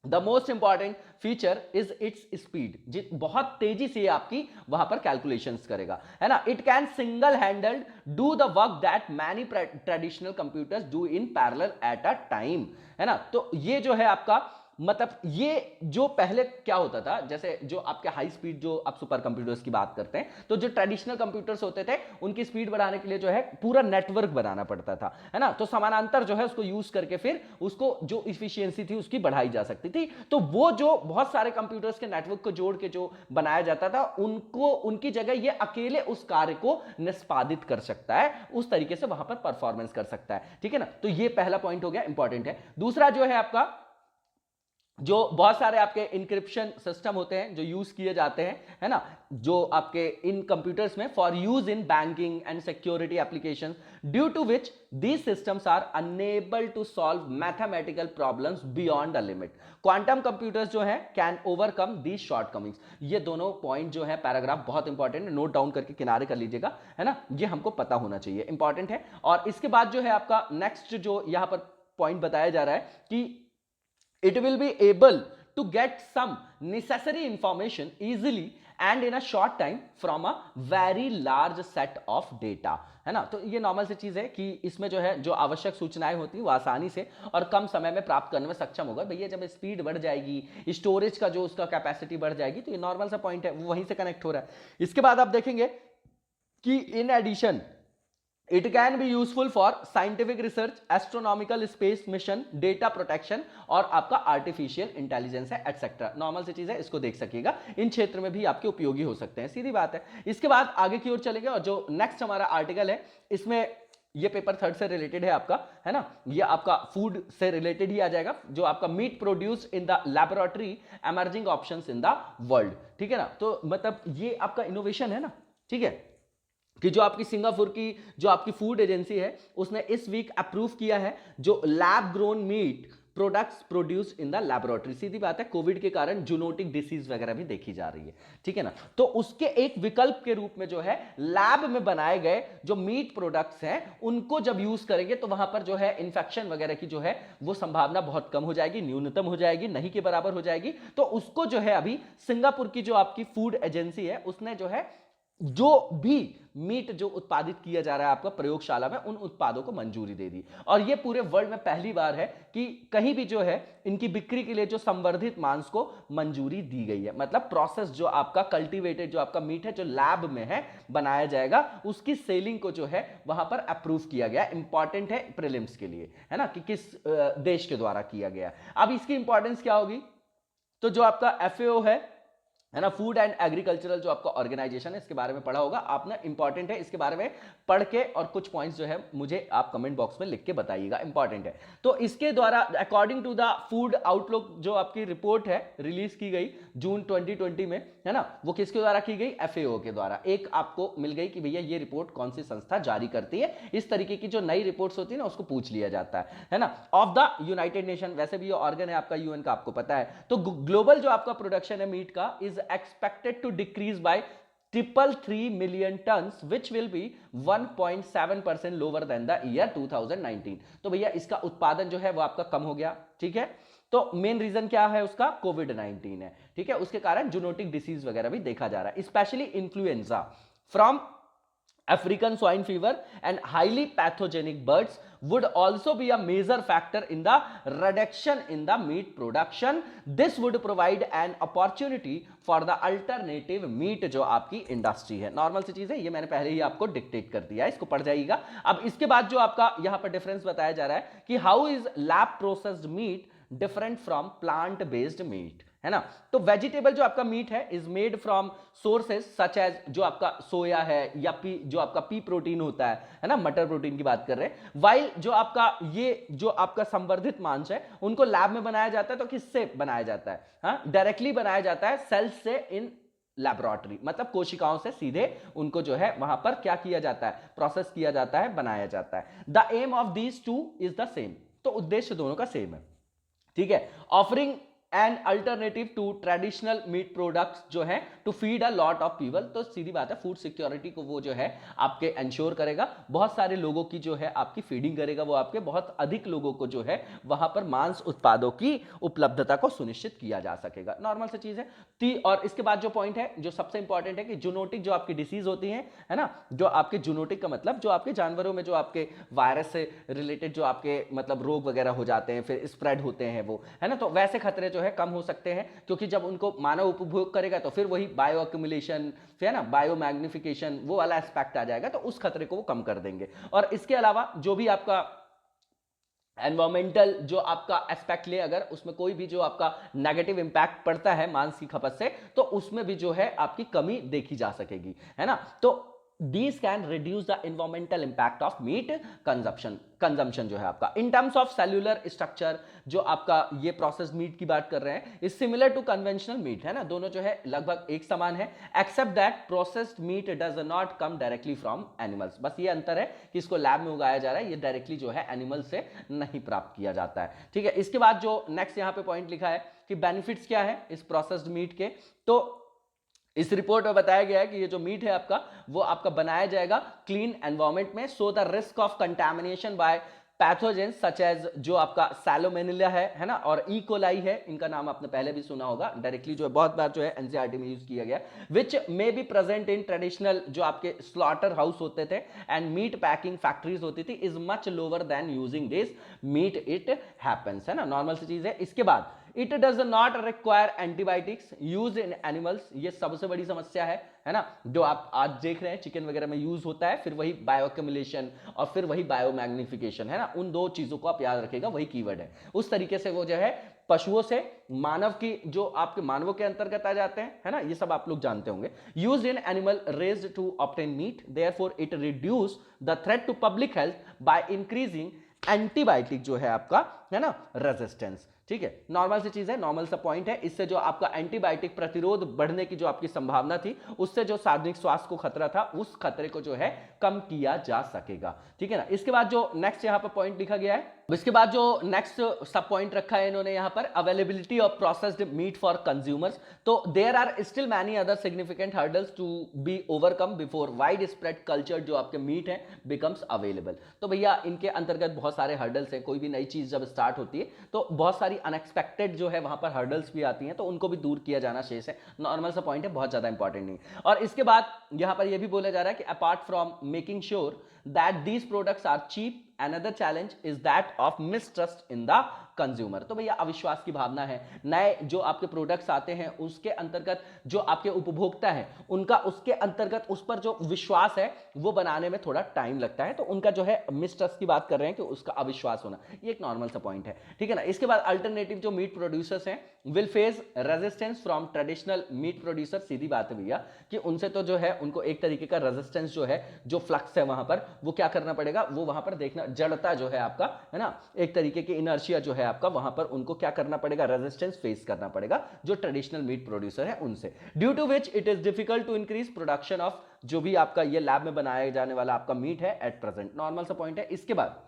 the most important feature is its speed, बहुत तेजी से आपकी वहां पर कैलकुलेशंस करेगा, है ना। It can single handled do the work that many traditional computers do in parallel at a time, है ना। तो ये जो है आपका मतलब ये जो पहले क्या होता था, जैसे जो आपके हाई स्पीड जो आप सुपर कंप्यूटर्स की बात करते हैं, तो जो ट्रेडिशनल कंप्यूटर्स होते थे उनकी स्पीड बढ़ाने के लिए जो है पूरा नेटवर्क बनाना पड़ता था, है ना। तो समानांतर जो है उसको यूज करके फिर उसको जो इफिशियंसी थी उसकी बढ़ाई जा सकती थी। तो वो जो बहुत सारे कंप्यूटर्स के नेटवर्क को जोड़ के जो बनाया जाता था उनको उनकी जगह ये अकेले उस कार्य को निष्पादित कर सकता है, उस तरीके से वहां पर परफॉर्मेंस कर सकता है, ठीक है ना। तो ये पहला पॉइंट हो गया, इंपॉर्टेंट है। दूसरा जो है आपका जो बहुत सारे आपके इंक्रिप्शन सिस्टम होते हैं जो यूज किए जाते हैं, है ना, जो आपके इन कंप्यूटर्स में for use in banking and security applications, due to which these systems are enable to solve mathematical problems beyond the limit. Quantum computers जो है कैन ओवरकम दीज शॉर्टकमिंग्स। ये दोनों पॉइंट जो है पैराग्राफ बहुत इंपॉर्टेंट है, note down करके किनारे कर लीजिएगा, है ना, ये हमको पता होना चाहिए, इंपॉर्टेंट है। और इसके बाद जो है आपका नेक्स्ट जो यहां पर पॉइंट बताया जा रहा है कि it will be able to get some necessary information easily and in a short time from a very large set of data, है ना। तो ये नॉर्मल सी चीज है कि इसमें जो है जो आवश्यक सूचनाएं होती है वो आसानी से और कम समय में प्राप्त करने में सक्षम होगा। भैया जब स्पीड बढ़ जाएगी, स्टोरेज का जो उसका कैपेसिटी बढ़ जाएगी, तो ये नॉर्मल सा पॉइंट है, वो वहीं से कनेक्ट हो रहा है। इसके बाद आप देखेंगे कि in addition It can be useful for scientific research, astronomical space mission, data protection और आपका आर्टिफिशियल इंटेलिजेंस है एटसेट्रा। नॉर्मल सी चीज है, इसको देख सकिएगा, इन क्षेत्र में भी आपके उपयोगी हो सकते हैं, सीधी बात है। इसके बाद आगे की ओर चलेंगे और जो नेक्स्ट हमारा आर्टिकल है इसमें ये पेपर 3rd से रिलेटेड है आपका, है ना, ये आपका फूड से रिलेटेड ही आ जाएगा, जो आपका meat produce in the laboratory emerging options in the world, ठीक है ना। तो मतलब ये आपका इनोवेशन है ना, ठीक है, कि जो आपकी सिंगापुर की जो आपकी फूड एजेंसी है उसने इस वीक अप्रूव किया है जो lab grown meat products produced in the laboratory. सीधी बात है, कोविड के कारण जूनोटिक डिसीज वगैरह भी देखी जा रही है, ठीक है ना। तो उसके एक विकल्प के रूप में जो है लैब में बनाए गए जो मीट प्रोडक्ट्स हैं उनको जब यूज करेंगे तो वहां पर जो है इन्फेक्शन वगैरह की जो है वो संभावना बहुत कम हो जाएगी, न्यूनतम हो जाएगी, नहीं के बराबर हो जाएगी। तो उसको जो है अभी सिंगापुर की जो आपकी फूड एजेंसी है उसने जो है जो भी मीट जो उत्पादित किया जा रहा है आपका प्रयोगशाला में, उन उत्पादों को मंजूरी दे दी। और ये पूरे वर्ल्ड में पहली बार है कि कहीं भी जो है इनकी बिक्री के लिए जो संवर्धित मांस को मंजूरी दी गई है। मतलब प्रोसेस जो आपका कल्टीवेटेड जो आपका मीट है जो लैब में है बनाया जाएगा, उसकी सेलिंग को जो है वहां पर अप्रूव किया गया। इंपॉर्टेंट है प्रीलिम्स के लिए, है ना, कि किस देश के द्वारा किया गया। अब इसकी इंपॉर्टेंस क्या होगी, तो जो आपका एफएओ है ना, फूड एंड एग्रीकल्चरल जो आपका ऑर्गेनाइजेशन है, इसके बारे में पढ़ा होगा आपने, इंपॉर्टेंट है। इसके बारे में पढ़ के और कुछ पॉइंट्स जो है मुझे आप कमेंट बॉक्स में लिख के बताइएगा, इंपॉर्टेंट है। तो इसके द्वारा according to the food outlook जो आपकी रिपोर्ट है रिलीज की गई जून 2020 में, है ना, वो किसके द्वारा की गई, एफएओ के द्वारा। एक आपको मिल गई कि भैया ये रिपोर्ट कौन सी संस्था जारी करती है। इस तरीके की जो नई रिपोर्ट्स होती है ना, उसको पूछ लिया जाता है ना, ऑफ द यूनाइटेड नेशन। वैसे भी ये ऑर्गन है आपका यूएन का, आपको पता है। तो ग्लोबल जो आपका प्रोडक्शन है मीट का is expected to decrease by 333 million tons, which will be 1.7% lower than the year 2019। तो भैया इसका उत्पादन जो है वो आपका कम हो गया, ठीक है। तो मेन रीजन क्या है उसका, कोविड-19 है, ठीक है। उसके कारण जूनोटिक डिसीज वगैरह भी देखा जा रहा है, specially influenza from African swine fever and highly pathogenic birds would also be a major factor in the reduction in the meat production. This would provide an opportunity for the alternative meat जो आपकी industry है। Normal सी चीज है, ये मैंने पहले ही आपको डिक्टेट कर दिया है, इसको पढ़ जाइएगा। अब इसके बाद जो आपका यहां पर डिफरेंस बताया जा रहा है कि how is lab processed meat different from plant based meat, है ना। तो वेजिटेबल जो आपका मीट है is made from sources such as जो आपका सोया है या जो आपका पी प्रोटीन होता है ना, मटर प्रोटीन की बात कर रहे हैं। वाइल जो आपका ये जो आपका संवर्धित मांस है उनको लैब में बनाया जाता है। तो किससे बनाया जाता है, हाँ, डायरेक्टली बनाया जाता है सेल्स से इन लैबोरेटरी, मतलब कोशिकाओं से सीधे उनको जो है वहां पर क्या किया जाता है, प्रोसेस किया जाता है, बनाया जाता है। The aim of these two is the same, तो उद्देश्य दोनों का सेम है, ठीक है। Offering an alternative to traditional meat products जो है to feed a lot of people. तो सीधी बात है, फूड सिक्योरिटी को वो जो है आपके इंश्योर करेगा, बहुत सारे लोगों की जो है आपकी फीडिंग करेगा, वो आपके बहुत अधिक लोगों को जो है वहां पर मांस उत्पादों की उपलब्धता को सुनिश्चित किया जा सकेगा। नॉर्मल सी चीज है। और इसके बाद जो पॉइंट है जो सबसे इंपॉर्टेंट है कि जूनोटिक जो आपकी डिसीज होती है ना, जो आपके जूनोटिक का मतलब जो आपके जानवरों में जो आपके वायरस से रिलेटेड जो आपके मतलब रोग वगैरह हो जाते हैं, फिर स्प्रेड होते हैं वो, है ना, तो वैसे खतरे जो है कम हो सकते हैं, क्योंकि जब उनको मानव उपभोग करेगा तो फिर वही बायो एक्यूमुलेशन, फिर ना बायो मैग्निफिकेशन, वो वाला एस्पेक्ट आ जाएगा, तो उस खतरे को वो कम कर देंगे। और इसके अलावा जो भी आपका एनवायरमेंटल जो आपका एस्पेक्ट ले, अगर उसमें कोई भी जो आपका नेगेटिव इंपैक्ट पड़ता है मांस की खपत से, तो उसमें भी जो है आपकी कमी देखी जा सकेगी, है ना। तो these can reduce the environmental impact of meat consumption जो है आपका। in terms of cellular structure जो आपका ये प्रोसेस मीट की बात कर रहे हैं is similar to conventional meat, है ना, दोनों जो है लगभग एक समान है, except that processed meat does not come directly from animals। बस ये अंतर है कि इसको लैब में उगाया जा रहा है, ये डायरेक्टली जो है एनिमल से नहीं प्राप्त किया जाता है, ठीक है। इसके बाद जो नेक्स्ट यहाँ पे पॉइंट लिखा है कि बेनिफिट्स क्या है इस प्रोसेस्ड मीट के, तो इस रिपोर्ट में बताया गया है कि ये जो मीट है आपका वो आपका बनाया जाएगा क्लीन एनवायरनमेंट में, so the risk of contamination by pathogen such as जो आपका सैलोमोनेला है ना, और ई कोलाई है, इनका नाम आपने पहले भी सुना होगा, डायरेक्टली जो है बहुत बार जो है एनसीईआरटी में यूज किया गया, which may be present in traditional जो आपके स्लॉटर हाउस होते थे एंड मीट पैकिंग फैक्ट्रीज होती थी, is much lower than using this meat it happens, है ना, नॉर्मल सी चीज है। इसके बाद it does not require antibiotics use in animals, ये सबसे बड़ी समस्या है ना, जो आप आज देख रहे हैं चिकन वगैरह में यूज होता है, फिर वही बायोएक्यूमुलेशन और फिर वही बायोमैग्निफिकेशन, है ना, उन दो चीजों को आप याद रखिएगा, वही कीवर्ड है। उस तरीके से वो जो है पशुओं से मानव की जो आपके मानवों के अंतर्गत आ जाते हैं, है ना, ये सब आप लोग जानते होंगे। Used in animal raised to obtain meat, therefore it reduce the threat to public health by increasing antibiotic जो है आपका, है ना, रेजिस्टेंस, ठीक है। नॉर्मल सी चीज है, नॉर्मल सा पॉइंट है, इससे जो आपका एंटीबायोटिक प्रतिरोध बढ़ने की जो आपकी संभावना थी, उससे जो सार्वजनिक स्वास्थ्य को खतरा था, उस खतरे को जो है कम किया जा सकेगा, ठीक है ना। इसके बाद जो नेक्स्ट यहाँ पर पॉइंट लिखा गया है, इसके बाद जो नेक्स्ट सब पॉइंट रखा है इन्होंने यहाँ पर, availability of processed meat for consumers. तो there are still many other significant hurdles to be overcome before widespread culture जो आपके मीट है बिकम्स अवेलेबल। तो भैया इनके अंतर्गत बहुत सारे हर्डल्स हैं, कोई भी नई चीज जब स्टार्ट होती है तो बहुत सारी अनएक्सपेक्टेड जो है वहां पर हर्डल्स भी आती हैं, तो उनको भी दूर किया जाना शेष है। नॉर्मल सा पॉइंट है, बहुत ज्यादा इंपॉर्टेंट नहीं। और इसके बाद यहां पर यह भी बोला जा रहा है कि apart from making sure that these products are cheap, another challenge is that of mistrust in the consumer. तो भैया अविश्वास की भावना है, नए जो आपके प्रोडक्ट्स आते हैं उसके अंतर्गत जो आपके उपभोक्ता है उनका उसके अंतर्गत उस पर जो विश्वास है वो बनाने में थोड़ा टाइम लगता है, तो उनका जो है मिसट्रस्ट की बात कर रहे हैं कि उसका अविश्वास होना, ये एक नॉर्मल सा पॉइंट है, ठीक है ना। इसके बाद अल्टरनेटिव जो मीट प्रोड्यूसर्स हैं will face resistance from traditional meat producer. सीधी बात है भैया कि उनसे तो जो है उनको एक तरीके का रेजिस्टेंस जो है, जो फ्लक्स है वहां पर, वो क्या करना पड़ेगा, वो वहां पर देखना, जड़ता जो है आपका, है ना, एक तरीके की इनर्शिया जो है आपका, वहां पर उनको क्या करना पड़ेगा, रेजिस्टेंस फेस करना पड़ेगा जो ट्रेडिशनल मीट प्रोड्यूसर है उनसे, due to which it is difficult to increase production of जो भी आपका ये लैब में बनाया जाने वाला आपका मीट है एट प्रेजेंट। नॉर्मल सा पॉइंट है। इसके बाद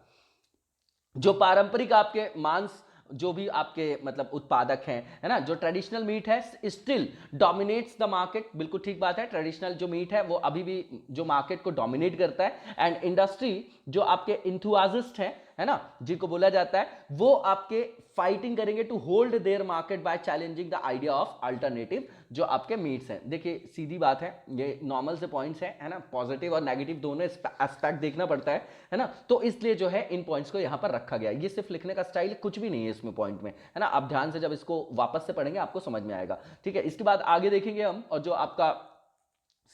जो पारंपरिक आपके मांस जो भी आपके मतलब उत्पादक हैं, है ना, जो ट्रेडिशनल मीट है स्टिल डोमिनेट्स द मार्केट। बिल्कुल ठीक बात है, ट्रेडिशनल जो मीट है वो अभी भी जो मार्केट को डोमिनेट करता है। एंड इंडस्ट्री जो आपके इंथुआजिस्ट हैं, है ना, जिनको बोला जाता है, वो आपके फाइटिंग करेंगे to hold their market by challenging the idea of alternative जो आपके मीट्स हैं। देखिए सीधी बात है, ये नॉर्मल से पॉइंट्स हैं, है ना, पॉजिटिव और नेगेटिव दोनों एस्पेक्ट देखना पड़ता है ना, तो इसलिए जो है इन पॉइंट्स को यहां पर रखा गया। ये सिर्फ लिखने का स्टाइल, कुछ भी नहीं है इसमें पॉइंट में, है ना, आप ध्यान से जब इसको वापस से पढ़ेंगे आपको समझ में आएगा, ठीक है। इसके बाद आगे देखेंगे हम, और जो आपका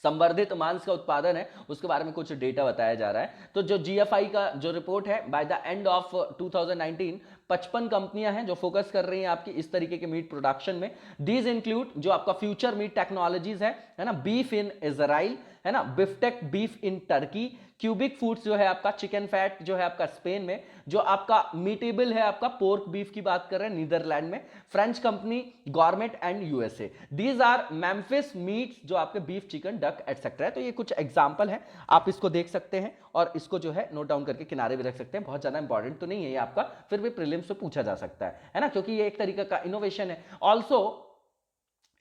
संवर्धित मांस का उत्पादन है उसके बारे में कुछ डेटा बताया जा रहा है। तो जो जीएफआई का जो रिपोर्ट है, बाय द एंड ऑफ 2019 55 कंपनियां हैं जो फोकस कर रही हैं आपकी इस तरीके के मीट प्रोडक्शन में। दीज इंक्लूड जो आपका फ्यूचर मीट टेक्नोलॉजीज है ना, बीफ इन इजराइल, है ना, Biftek beef in Turkey, Cubiq Foods जो है आपका चिकन फैट जो है आपका स्पेन में, जो आपका मीटेबल है आपका पोर्क बीफ की बात कर रहे हैं नीदरलैंड में, French company gourmet and USA. These are Memphis meats जो आपके बीफ चिकन डक एटसेट्रा है। तो ये कुछ एग्जांपल है, आप इसको देख सकते हैं और इसको जो है नोट डाउन करके किनारे भी रख सकते हैं। बहुत ज्यादा इंपॉर्टेंट तो नहीं है ये आपका, फिर भी प्रीलिम्स से पूछा जा सकता है ना, क्योंकि ये एक तरीके का इनोवेशन है। Also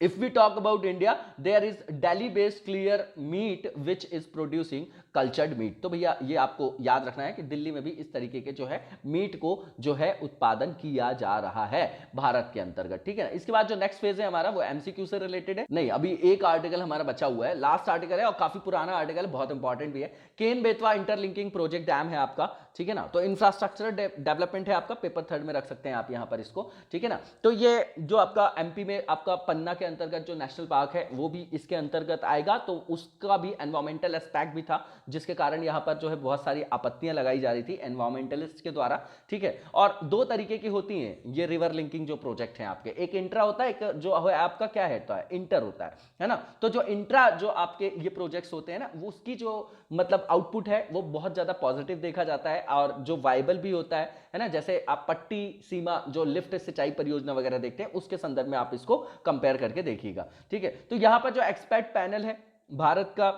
if we talk about India, there is Delhi based clear meat which is producing cultured meat। तो भैया ये आपको याद रखना है कि दिल्ली में भी इस तरीके के जो है मीट को जो है उत्पादन किया जा रहा है भारत के अंतर्गत, ठीक है ना। इसके बाद जो नेक्स्ट फेज है हमारा वो एमसीक्यू से रिलेटेड है। नहीं, अभी एक आर्टिकल हमारा बचा हुआ है, लास्ट आर्टिकल है और काफी पुराना आर्टिकल, बहुत इंपॉर्टेंट भी है। Ken Betwa interlinking project dam है आपका, ठीक है ना, तो इंफ्रास्ट्रक्चर डेवलपमेंट है आपका, पेपर थर्ड में रख सकते हैं आप यहां पर इसको, ठीक है ना। तो ये जो आपका एमपी में आपका पन्ना के अंतर्गत जो नेशनल पार्क है वो भी इसके अंतर्गत आएगा, तो उसका भी एनवायरमेंटल एस्पेक्ट भी था जिसके कारण यहां पर जो है बहुत सारी आपत्तियां लगाई जा रही थी एनवायरमेंटलिस्ट के द्वारा, ठीक है। और दो तरीके की होती हैं ये रिवर लिंकिंग जो प्रोजेक्ट हैं आपके, एक इंट्रा होता है, एक जो है आपका क्या है इंटर होता है ना। तो जो इंट्रा जो आपके ये प्रोजेक्ट्स होते हैं ना, वो उसकी जो मतलब आउटपुट है वो बहुत ज्यादा पॉजिटिव देखा जाता है और जो वाइबल भी होता है ना, जैसे आप पट्टी सीमा जो लिफ्ट सिंचाई परियोजना वगैरह देखते हैं उसके संदर्भ में आप इसको कंपेयर करके देखिएगा, ठीक है। तो यहां पर जो एक्सपर्ट पैनल है भारत का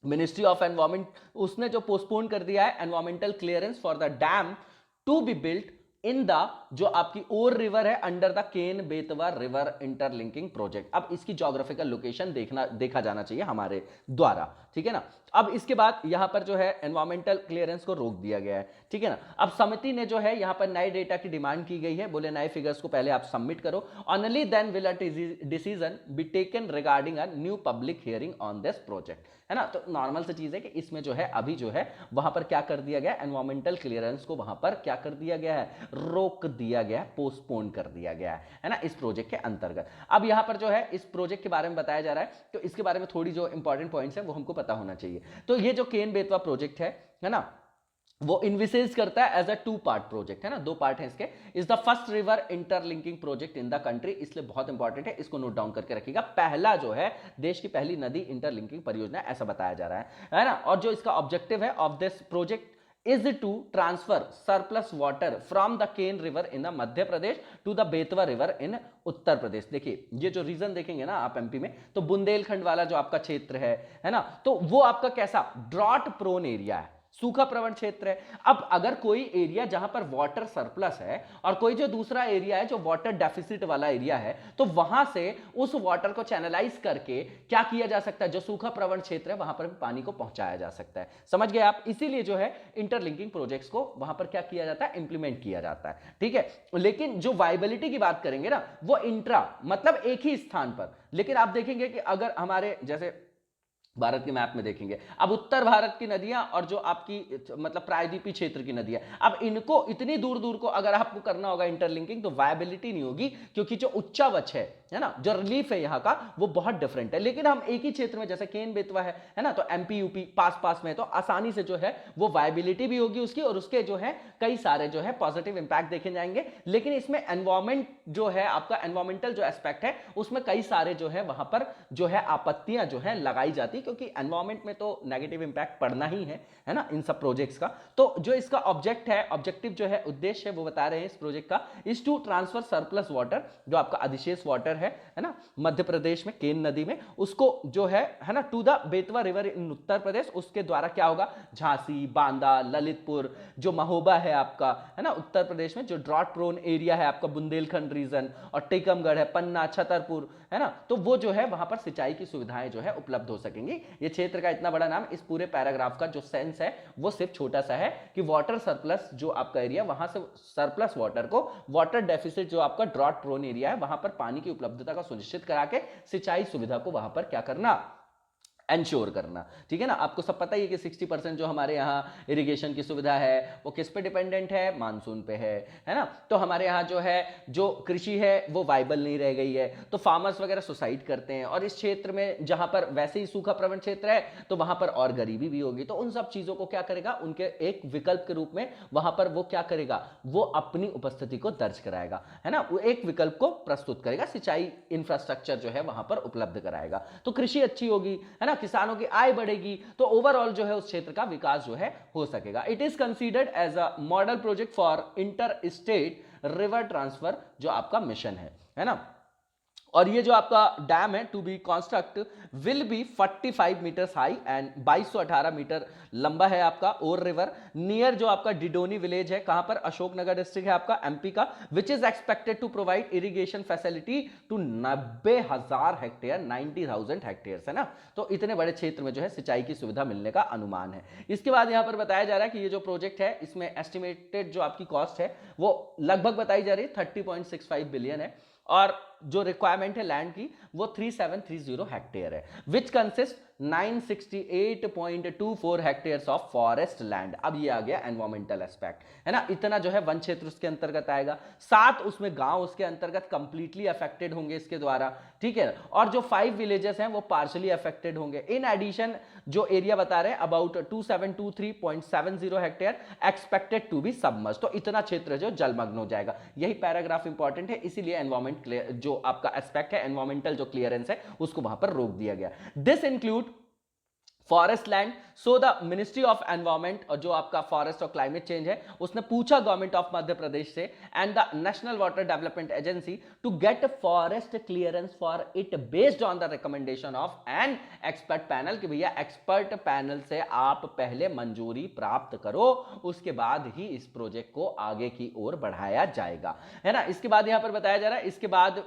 मिनिस्ट्री ऑफ एनवायरमेंट, उसने जो पोस्टपोन कर दिया है environmental clearance for the dam to be built in the जो आपकी ओर रिवर है अंडर द Ken Betwa river interlinking project. अब इसकी ज्योग्राफिकल लोकेशन देखा जाना चाहिए हमारे द्वारा, ठीक है ना। अब इसके बाद यहां पर जो है एनवायरमेंटल क्लियरेंस को रोक दिया गया है, ठीक है ना। अब समिति ने जो है यहां पर नए डेटा की डिमांड की गई है, बोले नए फिगर्स को पहले आप सबमिट करो, only then will a decision be taken regarding a new public hearing on this project, है ना। तो नॉर्मल सी चीज है कि इसमें जो है अभी जो है वहां पर क्या कर दिया गया, एनवायरमेंटल क्लियरेंस को वहां पर क्या कर दिया गया है, रोक दिया गया, पोस्टपोन कर दिया गया है ना, इस प्रोजेक्ट के अंतर्गत। अब यहां पर जो है इस प्रोजेक्ट के बारे में बताया जा रहा है, तो इसके बारे में थोड़ी जो इंपॉर्टेंट पॉइंट्स है वो हमको पता होना चाहिए। तो ये जो केन बेतवा प्रोजेक्ट है ना, वो इन्विसेज करता है एज अ 2 पार्ट प्रोजेक्ट, है ना, 2 पार्ट है इसके। Is the first river interlinking project in the country, इसलिए बहुत इंपॉर्टेंट है, इसको नोट डाउन करके रखिएगा। पहला जो है देश की पहली नदी इंटरलिंकिंग परियोजना ऐसा बताया जा रहा है ना। और जो इसका ऑब्जेक्टिव है of this project is to transfer surplus water from the Ken river in the Madhya Pradesh to the Betwa river in Uttar Pradesh. देखिए ये जो रीजन देखेंगे ना आप एमपी में, तो बुंदेलखंड वाला जो आपका क्षेत्र है ना, तो वो आपका कैसा ड्रॉट प्रोन एरिया है, सूखा प्रवण क्षेत्र है। अब अगर कोई एरिया जहां पर वाटर सरप्लस है और कोई जो दूसरा एरिया है जो वाटर डेफिसिट वाला एरिया है, तो वहां से उस वाटर को चैनलाइज करके क्या किया जा सकता है, जो सूखा प्रवण क्षेत्र है वहां पर भी पानी को पहुंचाया जा सकता है। समझ गए आप? इसीलिए जो है इंटरलिंकिंग प्रोजेक्ट्स को वहां पर क्या किया जाता है, इंप्लीमेंट किया जाता है। ठीक है, लेकिन जो वायबिलिटी की बात करेंगे ना, वो इंट्रा मतलब एक ही स्थान पर। लेकिन आप देखेंगे कि अगर हमारे जैसे भारत के मैप में देखेंगे, अब उत्तर भारत की नदियां और जो आपकी मतलब प्रायद्वीपीय क्षेत्र की नदियां, अब इनको इतनी दूर दूर को अगर आपको करना होगा इंटरलिंकिंग, तो वायबिलिटी नहीं होगी, क्योंकि जो उच्चावच है ना, जो रिलीफ है यहाँ का वो बहुत डिफरेंट है। लेकिन हम एक ही क्षेत्र में, जैसे केन बेतवा है ना, तो एमपी यूपी पास पास में, तो आसानी से जो है वो वायबिलिटी भी होगी उसकी, और उसके जो है कई सारे जो है पॉजिटिव इंपैक्ट देखे जाएंगे। लेकिन इसमें एनवायरमेंट जो है आपका, एनवायरमेंटल जो एस्पेक्ट है उसमें कई सारे जो है वहां पर जो है आपत्तियां जो है लगाई जाती, क्योंकि एनवायरमेंट में तो नेगेटिव इंपैक्ट पड़ना ही है ना इन सब प्रोजेक्ट्स का। तो जो इसका ऑब्जेक्ट है, ऑब्जेक्टिव जो है, उद्देश्य है, वो बता रहे हैं इस प्रोजेक्ट का, is to transfer surplus water, जो आपका अधिशेष वाटर है ना, मध्य प्रदेश में केन नदी में, उसको जो है ना, to the Betwa river in Uttar Pradesh. उसके द्वारा क्या होगा, झांसी, बांदा, ललितपुर, जो महोबा है आपका, है ना उत्तर प्रदेश में, जो ड्रॉट प्रोन एरिया है आपका बुंदेलखंड रीजन, और टीकमगढ़ है, पन्ना, छतरपुर है ना, तो वो जो है वहां पर सिंचाई की सुविधाएं जो है उपलब्ध हो सकेंगी। ये क्षेत्र का इतना बड़ा नाम, इस पूरे पैराग्राफ का जो सेंस है वो सिर्फ छोटा सा है कि वाटर सरप्लस जो आपका एरिया, वहां से सरप्लस वाटर को, वाटर डेफिसिट जो आपका ड्रॉट प्रोन एरिया है, वहां पर पानी की उपलब्धता का सुनिश्चित करा के सिंचाई सुविधा को वहां पर क्या करना, एंश्योर करना। ठीक है ना, आपको सब पता ही है कि 60% जो हमारे यहाँ इरिगेशन की सुविधा है वो किस पे डिपेंडेंट है, मानसून पे है ना। तो हमारे यहाँ जो है जो कृषि है वो वाइबल नहीं रह गई है, तो फार्मर्स वगैरह सुसाइड करते हैं, और इस क्षेत्र में जहां पर वैसे ही सूखा प्रवण क्षेत्र है तो वहां पर और गरीबी भी होगी। तो उन सब चीजों को क्या करेगा, उनके एक विकल्प के रूप में वहां पर वो क्या करेगा, वो अपनी उपस्थिति को दर्ज कराएगा, है ना, वो एक विकल्प को प्रस्तुत करेगा, सिंचाई इंफ्रास्ट्रक्चर जो है वहां पर उपलब्ध कराएगा। तो कृषि अच्छी होगी, है ना, किसानों की आय बढ़ेगी, तो ओवरऑल जो है उस क्षेत्र का विकास जो है हो सकेगा। It is considered as a model project for inter state river transfer, जो आपका मिशन है ना। और ये जो आपका डैम है to be construct will be 45 meters high and 2218 meter लंबा है आपका, और रिवर नियर जो आपका डिडोनी विलेज है, कहां पर, अशोकनगर डिस्ट्रिक्ट है आपका एमपी का, which is expected to provide irrigation facility to 90,000 hectare, 90,000 hectare है ना। तो इतने बड़े क्षेत्र में जो है सिंचाई की सुविधा मिलने का अनुमान है। इसके बाद यहां पर बताया जा रहा है कि ये जो प्रोजेक्ट है इसमें एस्टिमेटेड जो आपकी कॉस्ट है वो लगभग बताई जा रही है 30.65 बिलियन है, और जो रिक्वायरमेंट है लैंड की वो 3730 हेक्टेयर है, which consist 968.24 hectares of forest land. अब ये आ गया एनवायरमेंटल एस्पेक्ट, है ना, इतना जो है वन क्षेत्र उसके अंतर्गत आएगा, 7 उसमें गांव उसके अंतर्गत कंप्लीटली अफेक्टेड होंगे इसके द्वारा। ठीक है, और जो 5 विलेजेस हैं वो पार्शियली अफेक्टेड होंगे। इन एडिशन जो एरिया बता रहे हैं about 2723.70 hectare expected to be submerge, तो इतना क्षेत्र जो जलमग्न हो जाएगा। यही पैराग्राफ इंपॉर्टेंट है, इसीलिए एनवायरमेंट जो आपका एस्पेक्ट है, एनवायरमेंटल जो क्लियरेंस है उसको वहां पर रोक दिया गया। This include forest land, so the ministry of environment, और जो आपका फॉरेस्ट और क्लाइमेट चेंज है उसने पूछा गवर्नमेंट ऑफ मध्य प्रदेश से and the national water development agency to get forest clearance for it based on the recommendation of an expert panel, कि भैया एक्सपर्ट पैनल से आप पहले मंजूरी प्राप्त करो, उसके बाद ही इस प्रोजेक्ट को आगे की ओर बढ़ाया जाएगा, है ना। इसके बाद यहां पर बताया जा रहा है, इसके बाद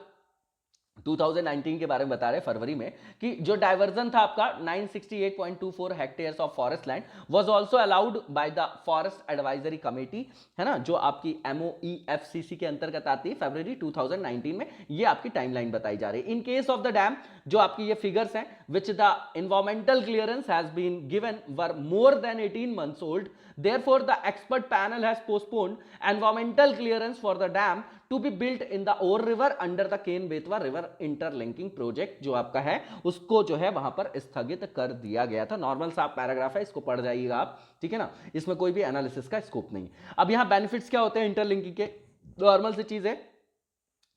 2019 के बारे में बता रहे फरवरी में, कि जो डाइवर्जन था आपका 968.24 hectares of forest land was also allowed by the forest advisory committee, है ना, जो आपकी MOEFCC के अंतर्गत आती है, फरवरी 2019 में। ये आपकी टाइमलाइन बताई जा रही है। In case of the dam, जो आपकी ये फिगर्स हैं, which the environmental clearance has been given were more than 18 months old, therefore the expert panel has postponed environmental clearance for the dam to be built in the Or river under the Ken Betwa river interlinking project, जो आपका है उसको जो है वहां पर स्थगित कर दिया गया था। नॉर्मल सा पैराग्राफ है, इसको पढ़ जाइएगा आप, ठीक है ना, इसमें कोई भी एनालिसिस का स्कोप नहीं। अब यहां बेनिफिट्स क्या होते हैं इंटरलिंकिंग के, नॉर्मल सी चीज है,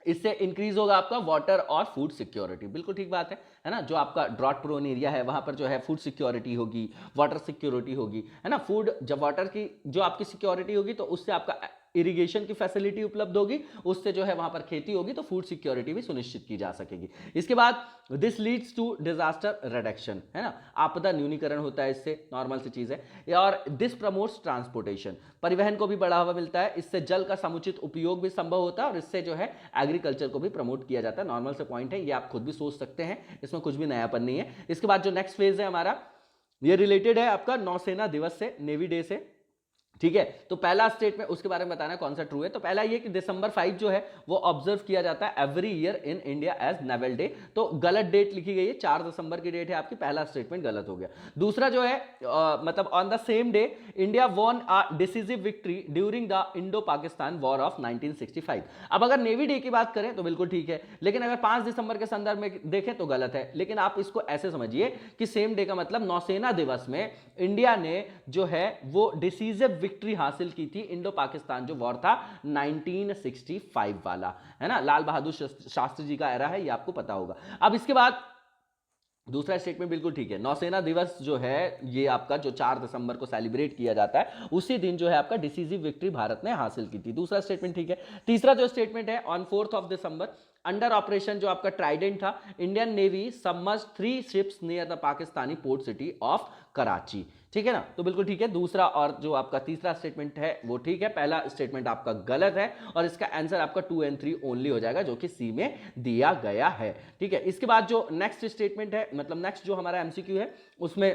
इससे इंक्रीज होगा आपका वाटर और फूड सिक्योरिटी, बिल्कुल ठीक बात है ना। जो आपका ड्रॉट प्रोन एरिया है वहां पर जो है फूड सिक्योरिटी होगी, वाटर सिक्योरिटी होगी, है ना। फूड जब वाटर की जो आपकी सिक्योरिटी होगी तो उससे आपका इरिगेशन की फैसिलिटी उपलब्ध होगी, उससे जो है वहां पर खेती होगी, तो फूड सिक्योरिटी भी सुनिश्चित की जा सकेगी। इसके बाद this leads to disaster reduction, है ना, आपदा न्यूनीकरण होता है इससे, नॉर्मल सी चीज है। और दिस प्रमोट्स ट्रांसपोर्टेशन, परिवहन को भी बढ़ावा मिलता है, इससे जल का समुचित उपयोग भी संभव होता है और इससे जो है एग्रीकल्चर को भी प्रमोट किया जाता है। नॉर्मल से पॉइंट है, ये आप खुद भी सोच सकते हैं, इसमें कुछ भी नयापन नहीं है। इसके बाद जो नेक्स्ट फेज है हमारा, ये रिलेटेड है आपका नौसेना दिवस से, नेवी डे से, ठीक है। तो पहला स्टेटमेंट उसके बारे में बताना है कौन सा ट्रू है। तो पहला ये कि दिसंबर 5 जो है वो ऑब्जर्व किया जाता है every year in India as naval day. तो गलत डेट लिखी गई है, 4 दिसंबर की डेट है आपकी, पहला स्टेटमेंट गलत हो गया। दूसरा जो है मतलब on the same day India won a decisive victory during the Indo Pakistan war of 1965। अब अगर नेवी डे की बात करें तो बिल्कुल ठीक है, लेकिन अगर 5 दिसंबर के संदर्भ में देखें तो गलत है। लेकिन आप इसको ऐसे समझिए कि सेम डे का मतलब नौसेना दिवस में इंडिया ने जो है वो डिसीजिव विक्ट्री हासिल की थी, इंडो पाकिस्तान जो वॉर था 1965 वाला, है ना, लाल बहादुर शास्त्री जी का एरा है, ये आपको पता होगा। अब इसके बाद दूसरा स्टेटमेंट बिल्कुल ठीक है, नौसेना दिवस जो है ये आपका जो 4 दिसंबर को सेलिब्रेट किया जाता है, उसी दिन जो है आपका डिसीजिव विक्ट्री भारत ने हासिल की थी। दूसरा स्टेटमेंट ठीक है। तीसरा जो स्टेटमेंट है, on 4th of December under operation जो आपका ट्राइडेंट था, Indian navy submerge 3 ships near the Pakistani port city of Karachi, ठीक है ना, तो बिल्कुल ठीक है। दूसरा और जो आपका तीसरा स्टेटमेंट है वो ठीक है, पहला स्टेटमेंट आपका गलत है और इसका आंसर आपका 2 और 3 ओनली हो जाएगा, जो कि सी में दिया गया है, ठीक है। इसके बाद जो नेक्स्ट स्टेटमेंट है, मतलब नेक्स्ट जो हमारा एमसीक्यू है, उसमें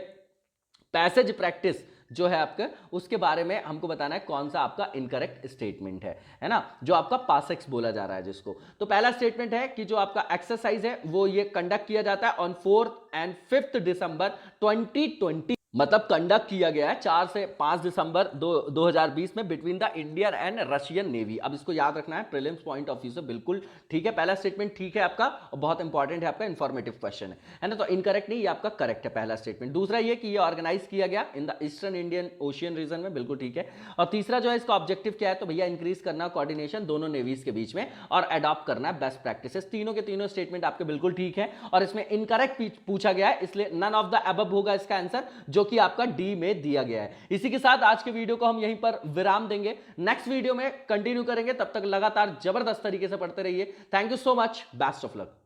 पैसेज प्रैक्टिस जो है आपका, उसके बारे में हमको बताना है कौन सा आपका इनकरेक्ट स्टेटमेंट है ना, जो आपका पासेक्स बोला जा रहा है जिसको। तो पहला स्टेटमेंट है कि जो आपका एक्सरसाइज है वो ये कंडक्ट किया जाता है ऑन 4th and 5th दिसंबर 2020, मतलब कंडक्ट किया गया है 4 से 5 दिसंबर 2020 में between the Indian and Russian navy. अब इसको याद रखना है प्रीलिम्स पॉइंट ऑफ व्यू से, बिल्कुल ठीक है। पहला स्टेटमेंट ठीक है आपका, और बहुत इंपॉर्टेंट है आपका, इंफॉर्मेटिव क्वेश्चन है ना, तो इनकरेक्ट नहीं, ये आपका करेक्ट है पहला स्टेटमेंट। दूसरा ये कि ये ऑर्गेनाइज किया गया in the eastern Indian ocean region में, बिल्कुल ठीक है। और तीसरा जो है इसका ऑब्जेक्टिव क्या है, तो भैया इंक्रीज करना कोऑर्डिनेशन दोनों नेवीज के बीच में और अडॉप्ट करना है बेस्ट प्रैक्टिसेस। तीनों के तीनों स्टेटमेंट आपके बिल्कुल ठीक है और इसमें इनकरेक्ट पूछा गया है, इसलिए नन ऑफ द अबव होगा इसका आंसर, जो कि आपका डी में दिया गया है। इसी के साथ आज के वीडियो को हम यहीं पर विराम देंगे, नेक्स्ट वीडियो में कंटिन्यू करेंगे, तब तक लगातार जबरदस्त तरीके से पढ़ते रहिए। Thank you so much, best of luck.